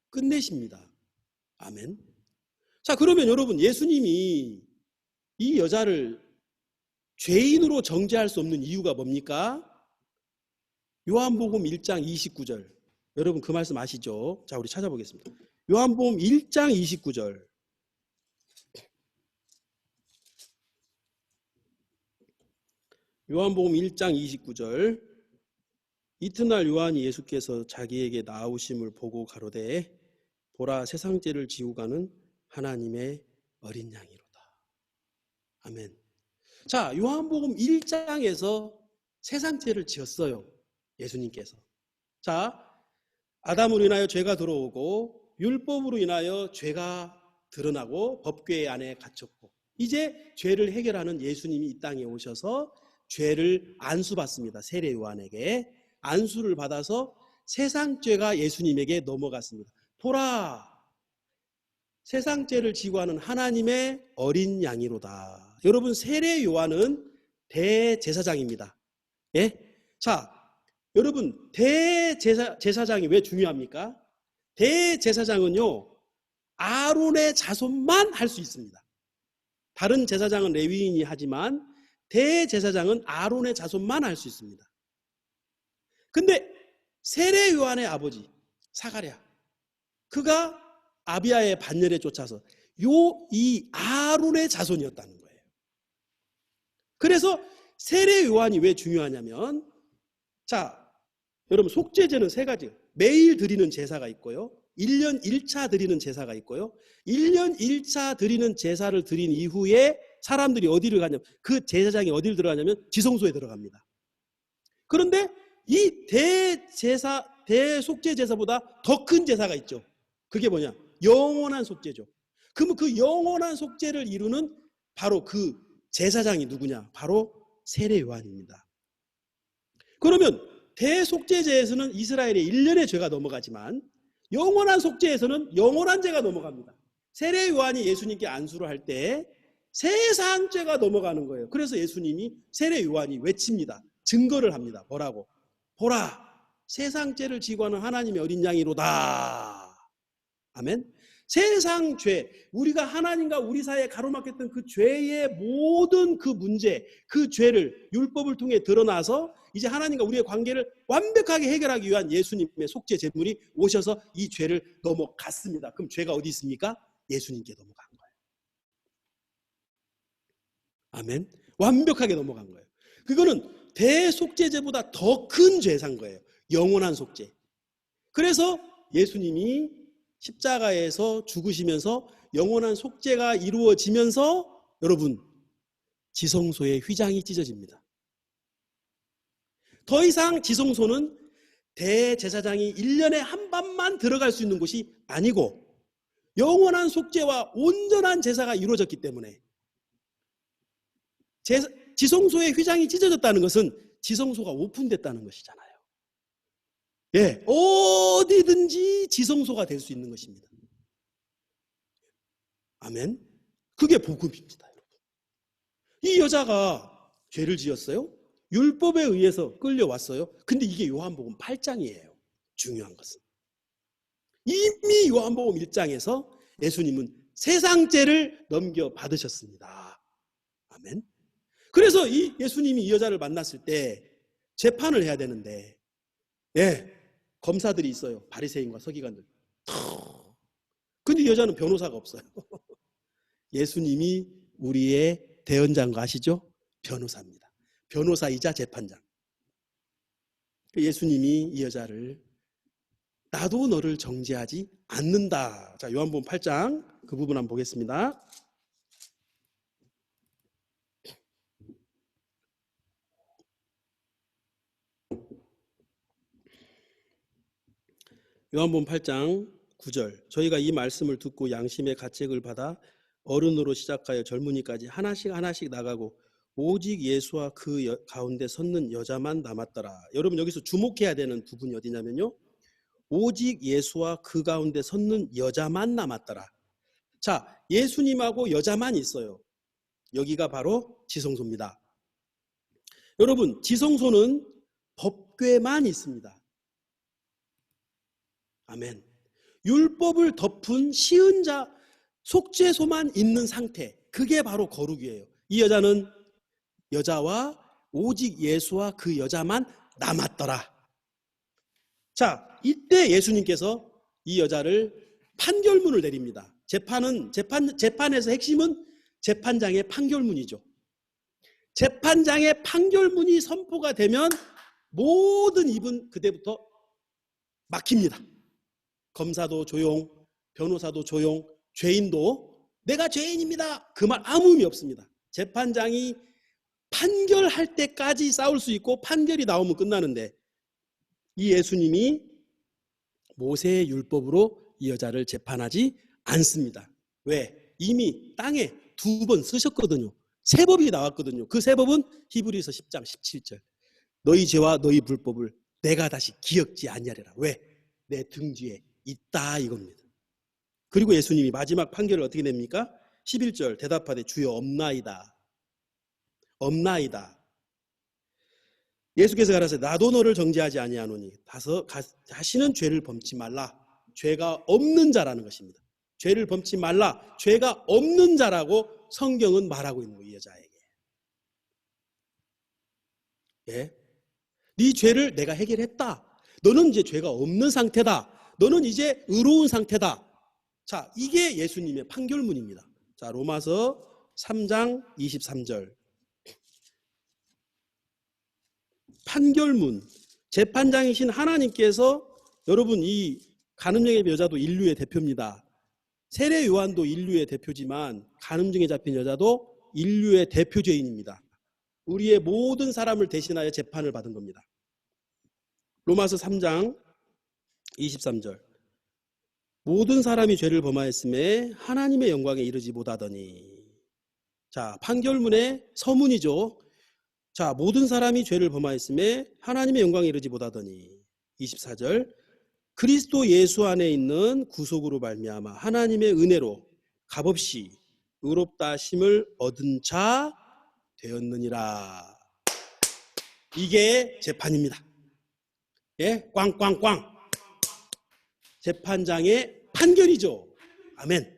끝내십니다. 아멘. 자, 그러면 여러분, 예수님이 이 여자를 죄인으로 정죄할 수 없는 이유가 뭡니까? 요한복음 1장 29절. 여러분 그 말씀 아시죠? 자, 우리 찾아보겠습니다. 요한복음 1장 29절. 요한복음 1장 29절. 이튿날 요한이 예수께서 자기에게 나오심을 보고 가로되 보라 세상 죄를 지고 가는 하나님의 어린 양이로다. 아멘. 자, 요한복음 1장에서 세상 죄를 지었어요. 예수님께서. 자, 아담으로 인하여 죄가 들어오고 율법으로 인하여 죄가 드러나고 법궤 안에 갇혔고 이제 죄를 해결하는 예수님이 이 땅에 오셔서 죄를 안수받습니다. 세례 요한에게 안수를 받아서 세상 죄가 예수님에게 넘어갔습니다. 보라 세상 죄를 지고 하는 하나님의 어린 양이로다. 여러분 세례 요한은 대제사장입니다. 예? 자, 여러분 대제사장이 왜 중요합니까? 대제사장은요 아론의 자손만 할 수 있습니다. 다른 제사장은 레위인이 하지만 대제사장은 아론의 자손만 할 수 있습니다. 근데 세례 요한의 아버지 사가랴 그가 아비야의 반열에 쫓아서 이 아론의 자손이었다는 거예요. 그래서 세례 요한이 왜 중요하냐면 자, 여러분 속죄제는 세 가지. 매일 드리는 제사가 있고요. 1년 1차 드리는 제사가 있고요. 1년 1차 드리는 제사를 드린 이후에 사람들이 어디를 가냐면 그 제사장이 어디를 들어가냐면 지성소에 들어갑니다. 그런데 이 대속죄 제사보다 더 큰 제사가 있죠. 그게 뭐냐? 영원한 속죄죠. 그러면 그 영원한 속죄를 이루는 바로 그 제사장이 누구냐? 바로 세례 요한입니다. 그러면 대속죄제에서는 이스라엘의 1년의 죄가 넘어가지만 영원한 속죄에서는 영원한 죄가 넘어갑니다. 세례 요한이 예수님께 안수를 할 때 세상 죄가 넘어가는 거예요. 그래서 예수님이 세례 요한이 외칩니다. 증거를 합니다. 뭐라고? 보라 세상 죄를 지고 하는 하나님의 어린 양이로다. 아멘. 세상 죄, 우리가 하나님과 우리 사이에 가로막혔던 그 죄의 모든 그 문제, 그 죄를 율법을 통해 드러나서 이제 하나님과 우리의 관계를 완벽하게 해결하기 위한 예수님의 속죄 제물이 오셔서 이 죄를 넘어갔습니다. 그럼 죄가 어디 있습니까? 예수님께 넘어간 거예요. 아멘. 완벽하게 넘어간 거예요. 그거는 대속죄제보다 더 큰 죄산 거예요. 영원한 속죄. 그래서 예수님이 십자가에서 죽으시면서 영원한 속죄가 이루어지면서 여러분 지성소의 휘장이 찢어집니다. 더 이상 지성소는 대제사장이 1년에 한 번만 들어갈 수 있는 곳이 아니고 영원한 속죄와 온전한 제사가 이루어졌기 때문에 지성소의 휘장이 찢어졌다는 것은 지성소가 오픈됐다는 것이잖아요. 예, 어디든지 지성소가 될 수 있는 것입니다. 아멘. 그게 복음입니다, 여러분. 이 여자가 죄를 지었어요. 율법에 의해서 끌려왔어요. 근데 이게 요한복음 8장이에요. 중요한 것은. 이미 요한복음 1장에서 예수님은 세상 죄를 넘겨받으셨습니다. 아멘. 그래서 이 예수님이 이 여자를 만났을 때 재판을 해야 되는데 예, 검사들이 있어요. 바리새인과 서기관들. 근데 이 여자는 변호사가 없어요. 예수님이 우리의 대언자인 거 아시죠? 변호사입니다. 변호사이자 재판장. 예수님이 이 여자를 나도 너를 정죄하지 않는다. 자, 요한복음 8장 그 부분 한번 보겠습니다. 요한복음 8장 9절. 저희가 이 말씀을 듣고 양심의 가책을 받아 어른으로 시작하여 젊은이까지 하나씩 하나씩 나가고 오직 예수와 그 가운데 섰는 여자만 남았더라. 여러분 여기서 주목해야 되는 부분이 어디냐면요. 오직 예수와 그 가운데 섰는 여자만 남았더라. 자, 예수님하고 여자만 있어요. 여기가 바로 지성소입니다. 여러분, 지성소는 법궤만 있습니다. 아멘. 율법을 덮은 시은자 속죄소만 있는 상태, 그게 바로 거룩이에요. 이 여자는 여자와 오직 예수와 그 여자만 남았더라. 자, 이때 예수님께서 이 여자를 판결문을 내립니다. 재판에서 핵심은 재판장의 판결문이죠. 재판장의 판결문이 선포가 되면 모든 입은 그때부터 막힙니다. 검사도 조용, 변호사도 조용, 죄인도 내가 죄인입니다. 그 말 아무 의미 없습니다. 재판장이 판결할 때까지 싸울 수 있고 판결이 나오면 끝나는데 이 예수님이 모세의 율법으로 이 여자를 재판하지 않습니다. 왜? 이미 땅에 2번 쓰셨거든요. 세 법이 나왔거든요. 그 세 법은 히브리서 10장 17절. 너희 죄와 너희 불법을 내가 다시 기억지 아니하리라. 왜? 내 등 뒤에 있다 이겁니다. 그리고 예수님이 마지막 판결을 어떻게 냅니까? 11절 대답하되 주여 없나이다. 없나이다. 예수께서 가라사대 나도 너를 정죄하지 아니하노니 다시는 죄를 범치 말라. 죄가 없는 자라는 것입니다. 죄를 범치 말라. 죄가 없는 자라고 성경은 말하고 있는 거예요. 이 여자에게. 예? 네 죄를 내가 해결했다. 너는 이제 죄가 없는 상태다. 너는 이제 의로운 상태다. 자, 이게 예수님의 판결문입니다. 자, 로마서 3장 23절. 판결문. 재판장이신 하나님께서 여러분 이 간음령의 여자도 인류의 대표입니다. 세례 요한도 인류의 대표지만 간음증에 잡힌 여자도 인류의 대표 죄인입니다. 우리의 모든 사람을 대신하여 재판을 받은 겁니다. 로마서 3장 23절. 모든 사람이 죄를 범하였음에 하나님의 영광에 이르지 못하더니. 자, 판결문의 서문이죠. 자, 모든 사람이 죄를 범하였음에 하나님의 영광에 이르지 못하더니. 24절. 그리스도 예수 안에 있는 구속으로 말미암아 하나님의 은혜로 값없이 의롭다 하심을 얻은 자 되었느니라. 이게 재판입니다. 예, 꽝꽝꽝. 재판장의 판결이죠. 아멘.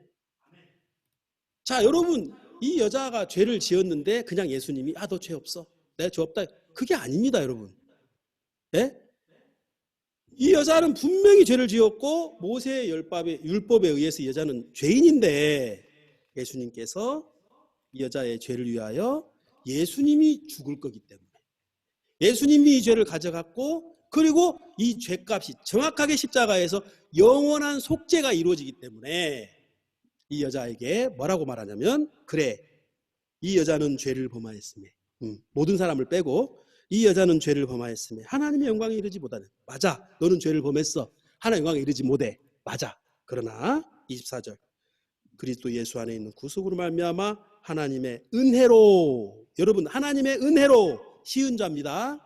자, 여러분 이 여자가 죄를 지었는데 그냥 예수님이 너 죄 없어. 내가 죄 없다. 그게 아닙니다, 여러분. 예? 이 여자는 분명히 죄를 지었고 모세의 율법에 의해서 이 여자는 죄인인데 예수님께서 이 여자의 죄를 위하여 예수님이 죽을 거기 때문에 예수님이 이 죄를 가져갔고 그리고 이 죄값이 정확하게 십자가에서 영원한 속죄가 이루어지기 때문에 이 여자에게 뭐라고 말하냐면 그래 이 여자는 죄를 범하였으며 모든 사람을 빼고 이 여자는 죄를 범하였으며 하나님의 영광에 이르지 못하는. 맞아. 너는 죄를 범했어. 하나님의 영광에 이르지 못해. 맞아. 그러나 24절 그리스도 예수 안에 있는 구속으로 말미암아 하나님의 은혜로. 여러분 하나님의 은혜로 시은자입니다.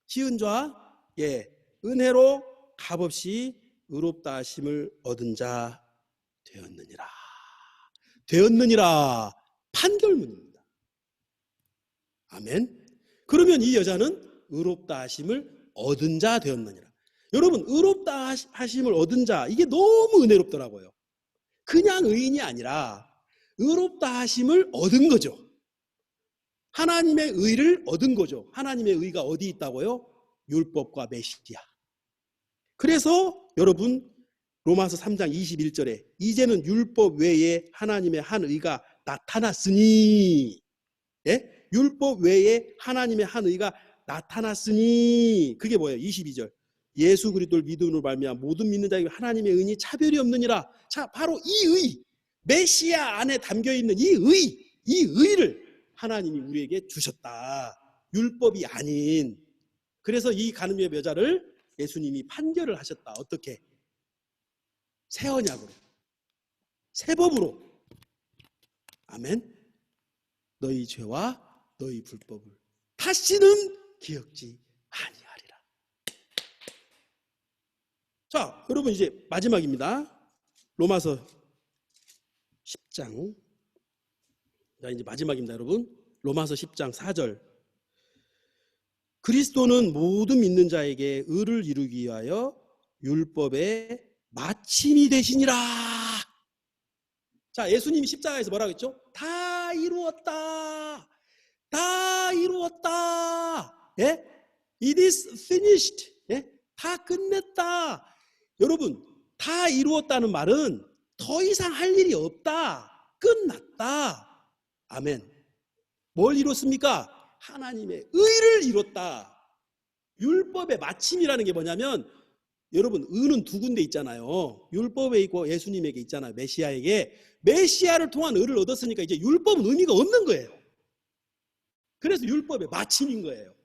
시은자. 예, 은혜로 값없이 의롭다 하심을 얻은 자 되었느니라. 되었느니라. 판결문입니다. 아멘. 그러면 이 여자는 의롭다 하심을 얻은 자 되었느니라. 여러분 의롭다 하심을 얻은 자 이게 너무 은혜롭더라고요. 그냥 의인이 아니라 의롭다 하심을 얻은 거죠. 하나님의 의를 얻은 거죠. 하나님의 의가 어디 있다고요? 율법과 메시아. 그래서 여러분 로마서 3장 21절에 이제는 율법 외에 하나님의 한 의가 나타났으니, 예? 율법 외에 하나님의 한 의가 나타났으니, 그게 뭐예요? 22절. 예수 그리스도를 믿음으로 말미암아 모든 믿는 자에게 하나님의 은이 차별이 없느니라. 자, 바로 이 의, 메시아 안에 담겨 있는 이 의를 하나님이 우리에게 주셨다. 율법이 아닌. 그래서 이 간음의 여자를 예수님이 판결을 하셨다. 어떻게? 새 언약으로, 새 법으로. 아멘. 너희 죄와 너희 불법을 다시는 기억지 아니하리라. 자, 여러분 이제 마지막입니다. 로마서 10장. 자, 이제 마지막입니다, 여러분. 로마서 10장 4절. 그리스도는 모든 믿는 자에게 의를 이루기 위하여 율법의 마침이 되시니라. 자, 예수님이 십자가에서 뭐라고 했죠? 다 이루었다. 다 이루었다. 예? It is finished. 예? 다 끝냈다. 여러분, 다 이루었다는 말은 더 이상 할 일이 없다. 끝났다. 아멘. 뭘 이뤘습니까? 하나님의 의를 이뤘다. 율법의 마침이라는 게 뭐냐면, 여러분, 의는 두 군데 있잖아요. 율법에 있고 예수님에게 있잖아요. 메시아에게. 메시아를 통한 의를 얻었으니까 이제 율법은 의미가 없는 거예요. 그래서 율법의 마침인 거예요.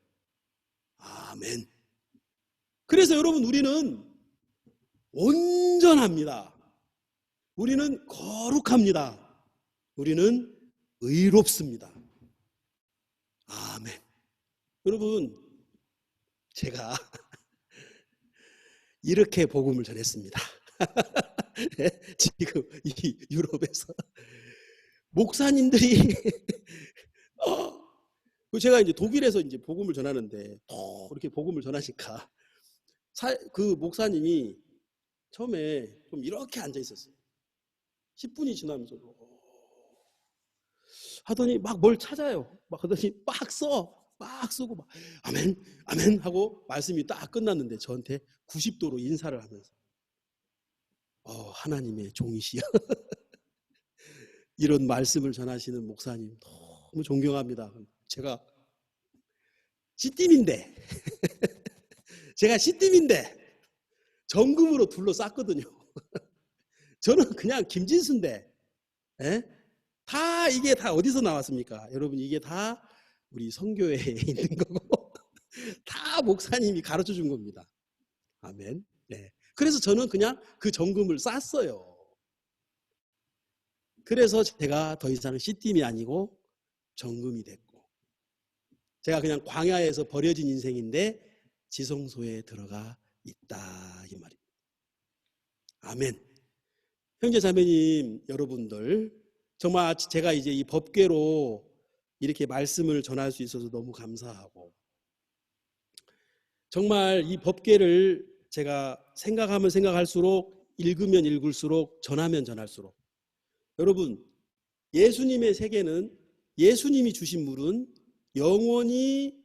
아멘. 그래서 여러분, 우리는 온전합니다. 우리는 거룩합니다. 우리는 의롭습니다. 아멘. 여러분, 제가 이렇게 복음을 전했습니다. 지금 이 유럽에서 목사님들이 제가 이제 독일에서 이제 복음을 전하는데 또 이렇게 복음을 전하니까 그 목사님이 처음에 좀 이렇게 앉아 있었어요. 10분이 지나면서 하더니 막 뭘 찾아요. 막 하더니 막 쓰고 막 아멘 아멘 하고 말씀이 딱 끝났는데 저한테 90도로 인사를 하면서 하나님의 종이시여. 이런 말씀을 전하시는 목사님 너무 존경합니다. 제가 씨띠민데 제가 씨띠민데 정금으로 둘러쌌거든요. 저는 그냥 김진수인데, 예? 이게 다 어디서 나왔습니까? 여러분, 이게 다 우리 선교회에 있는 거고 다 목사님이 가르쳐 준 겁니다. 아멘. 네. 그래서 저는 그냥 그 정금을 쌌어요. 그래서 제가 더 이상 씨띠임이 아니고 정금이 됐고, 제가 그냥 광야에서 버려진 인생인데 지성소에 들어가 있다, 이 말입니다. 아멘. 형제 자매님 여러분들, 정말 제가 이제 이 법궤로 이렇게 말씀을 전할 수 있어서 너무 감사하고, 정말 이 법궤를 제가 생각하면 생각할수록, 읽으면 읽을수록, 전하면 전할수록, 여러분, 예수님의 세계는, 예수님이 주신 물은 영원히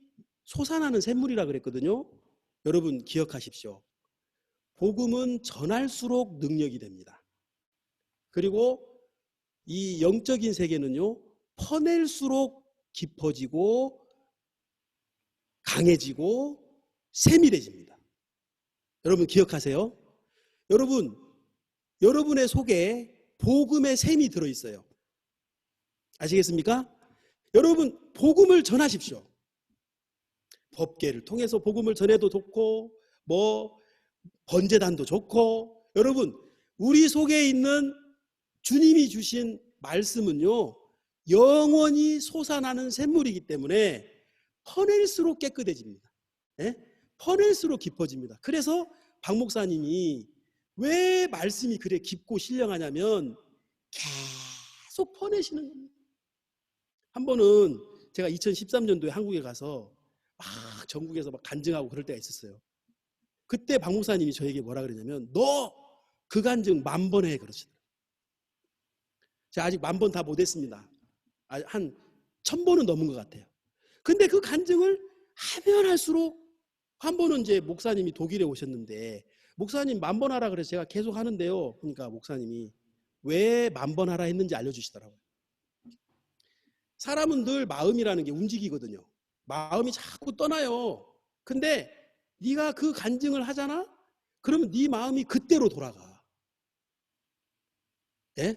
솟아나는 샘물이라 그랬거든요. 여러분 기억하십시오. 복음은 전할수록 능력이 됩니다. 그리고 이 영적인 세계는요, 퍼낼수록 깊어지고 강해지고 세밀해집니다. 여러분 기억하세요. 여러분의 속에 복음의 샘이 들어있어요. 아시겠습니까? 여러분 복음을 전하십시오. 법궤를 통해서 복음을 전해도 좋고, 번제단도 좋고, 여러분 우리 속에 있는 주님이 주신 말씀은요, 영원히 솟아나는 샘물이기 때문에 퍼낼수록 깨끗해집니다. 예? 퍼낼수록 깊어집니다. 그래서 박 목사님이 왜 말씀이 그래 깊고 신령하냐면 계속 퍼내시는 겁니다. 한 번은 제가 2013년도에 한국에 가서 막 전국에서 막 간증하고 그럴 때가 있었어요. 그때 박 목사님이 저에게 뭐라 그러냐면, 너 그 간증 10,000번 해, 그러시더라고요. 제가 아직 10,000번 다 못했습니다. 한 1,000번은 넘은 것 같아요. 근데 그 간증을 하면 할수록, 한 번은 이제 목사님이 독일에 오셨는데, 목사님 10,000번 하라 그래서 제가 계속 하는데요. 그러니까 목사님이 왜 10,000번 하라 했는지 알려주시더라고요. 사람은 늘 마음이라는 게 움직이거든요. 마음이 자꾸 떠나요. 근데 네가 그 간증을 하잖아? 그러면 네 마음이 그때로 돌아가. 예?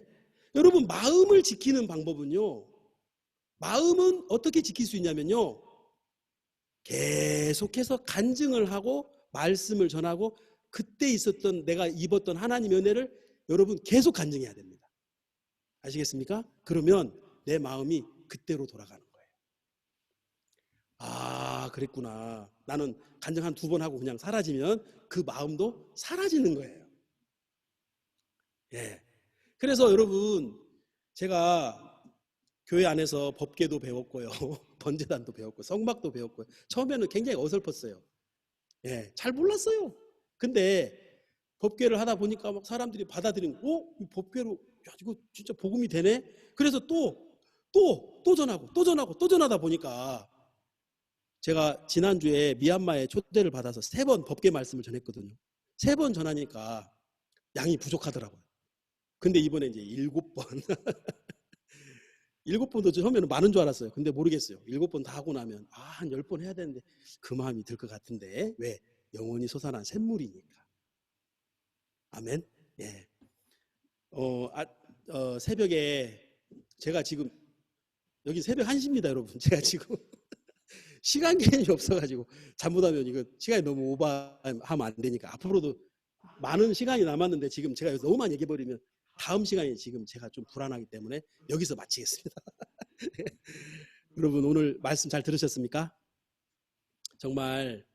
여러분, 마음을 지키는 방법은요, 마음은 어떻게 지킬 수 있냐면요, 계속해서 간증을 하고 말씀을 전하고 그때 있었던 내가 입었던 하나님의 은혜를 여러분 계속 간증해야 됩니다. 아시겠습니까? 그러면 내 마음이 그때로 돌아가는 거예요. 아, 그랬구나. 나는 간증 한 2번 하고 그냥 사라지면 그 마음도 사라지는 거예요. 예. 그래서 여러분, 제가 교회 안에서 법궤도 배웠고요. 번제단도 배웠고 성막도 배웠고요. 처음에는 굉장히 어설펐어요. 예, 잘 몰랐어요. 근데 법궤를 하다 보니까 막 사람들이 받아들이는, 이 법궤로, 야, 이거 진짜 복음이 되네? 그래서 또 전하고, 또 전하고, 또 전하다 보니까 제가 지난주에 미얀마에 초대를 받아서 3번 법궤 말씀을 전했거든요. 3번 전하니까 양이 부족하더라고요. 근데 이번에 이제 7번. 7번도 처음에는 많은 줄 알았어요. 근데 모르겠어요. 7번 다 하고 나면 한 10번 해야 되는데 그 마음이 들 것 같은데. 왜? 영원히 솟아난 샘물이니까. 아멘. 예. 새벽에 제가 지금 여기 새벽 1시입니다, 여러분. 제가 지금 시간 개념이 없어가지고 잘못하면 이거 시간이 너무 오버하면 안 되니까 앞으로도 많은 시간이 남았는데 지금 제가 너무 많이 얘기해버리면 다음 시간이 지금 제가 좀 불안하기 때문에 여기서 마치겠습니다. 여러분 오늘 말씀 잘 들으셨습니까? 정말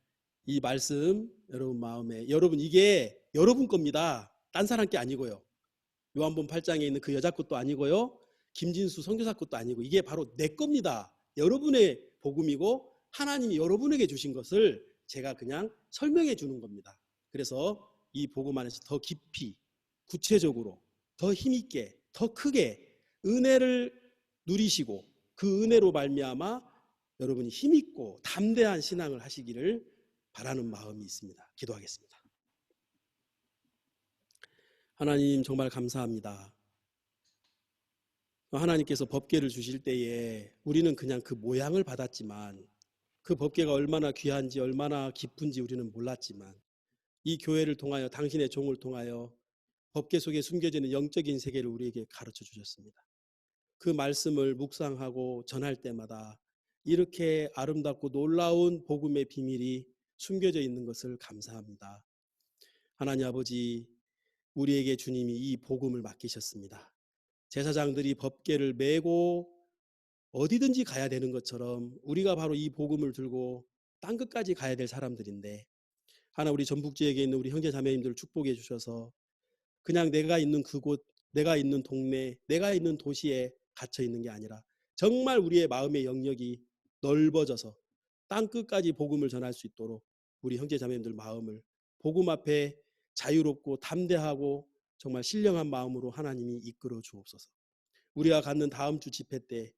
이 말씀 여러분 마음에, 여러분 이게 여러분 겁니다. 딴 사람 게 아니고요. 요한복음 8장에 있는 그 여자 것도 아니고요. 김진수 선교사 것도 아니고 이게 바로 내 겁니다. 여러분의 복음이고 하나님이 여러분에게 주신 것을 제가 그냥 설명해 주는 겁니다. 그래서 이 복음 안에서 더 깊이 구체적으로 더 힘있게 더 크게 은혜를 누리시고 그 은혜로 말미암아 여러분이 힘있고 담대한 신앙을 하시기를 바라는 마음이 있습니다. 기도하겠습니다. 하나님 정말 감사합니다. 하나님께서 법궤를 주실 때에 우리는 그냥 그 모양을 받았지만 그 법궤가 얼마나 귀한지 얼마나 깊은지 우리는 몰랐지만 이 교회를 통하여 당신의 종을 통하여 법궤 속에 숨겨져 있는 영적인 세계를 우리에게 가르쳐 주셨습니다. 그 말씀을 묵상하고 전할 때마다 이렇게 아름답고 놀라운 복음의 비밀이 숨겨져 있는 것을 감사합니다. 하나님 아버지, 우리에게 주님이 이 복음을 맡기셨습니다. 제사장들이 법궤를 메고 어디든지 가야 되는 것처럼 우리가 바로 이 복음을 들고 땅 끝까지 가야 될 사람들인데, 하나 우리 전북지역에 있는 우리 형제 자매님들을 축복해 주셔서 그냥 내가 있는 그곳, 내가 있는 동네, 내가 있는 도시에 갇혀 있는 게 아니라 정말 우리의 마음의 영역이 넓어져서 땅 끝까지 복음을 전할 수 있도록 우리 형제 자매님들 마음을 복음 앞에 자유롭고 담대하고 정말 신령한 마음으로 하나님이 이끌어 주옵소서. 우리가 갖는 다음 주 집회 때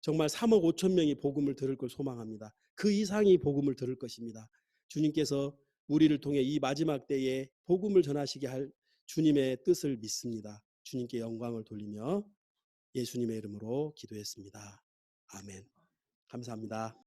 정말 3억 5천 명이 복음을 들을 걸 소망합니다. 그 이상이 복음을 들을 것입니다. 주님께서 우리를 통해 이 마지막 때에 복음을 전하시게 할 주님의 뜻을 믿습니다. 주님께 영광을 돌리며 예수님의 이름으로 기도했습니다. 아멘. 감사합니다.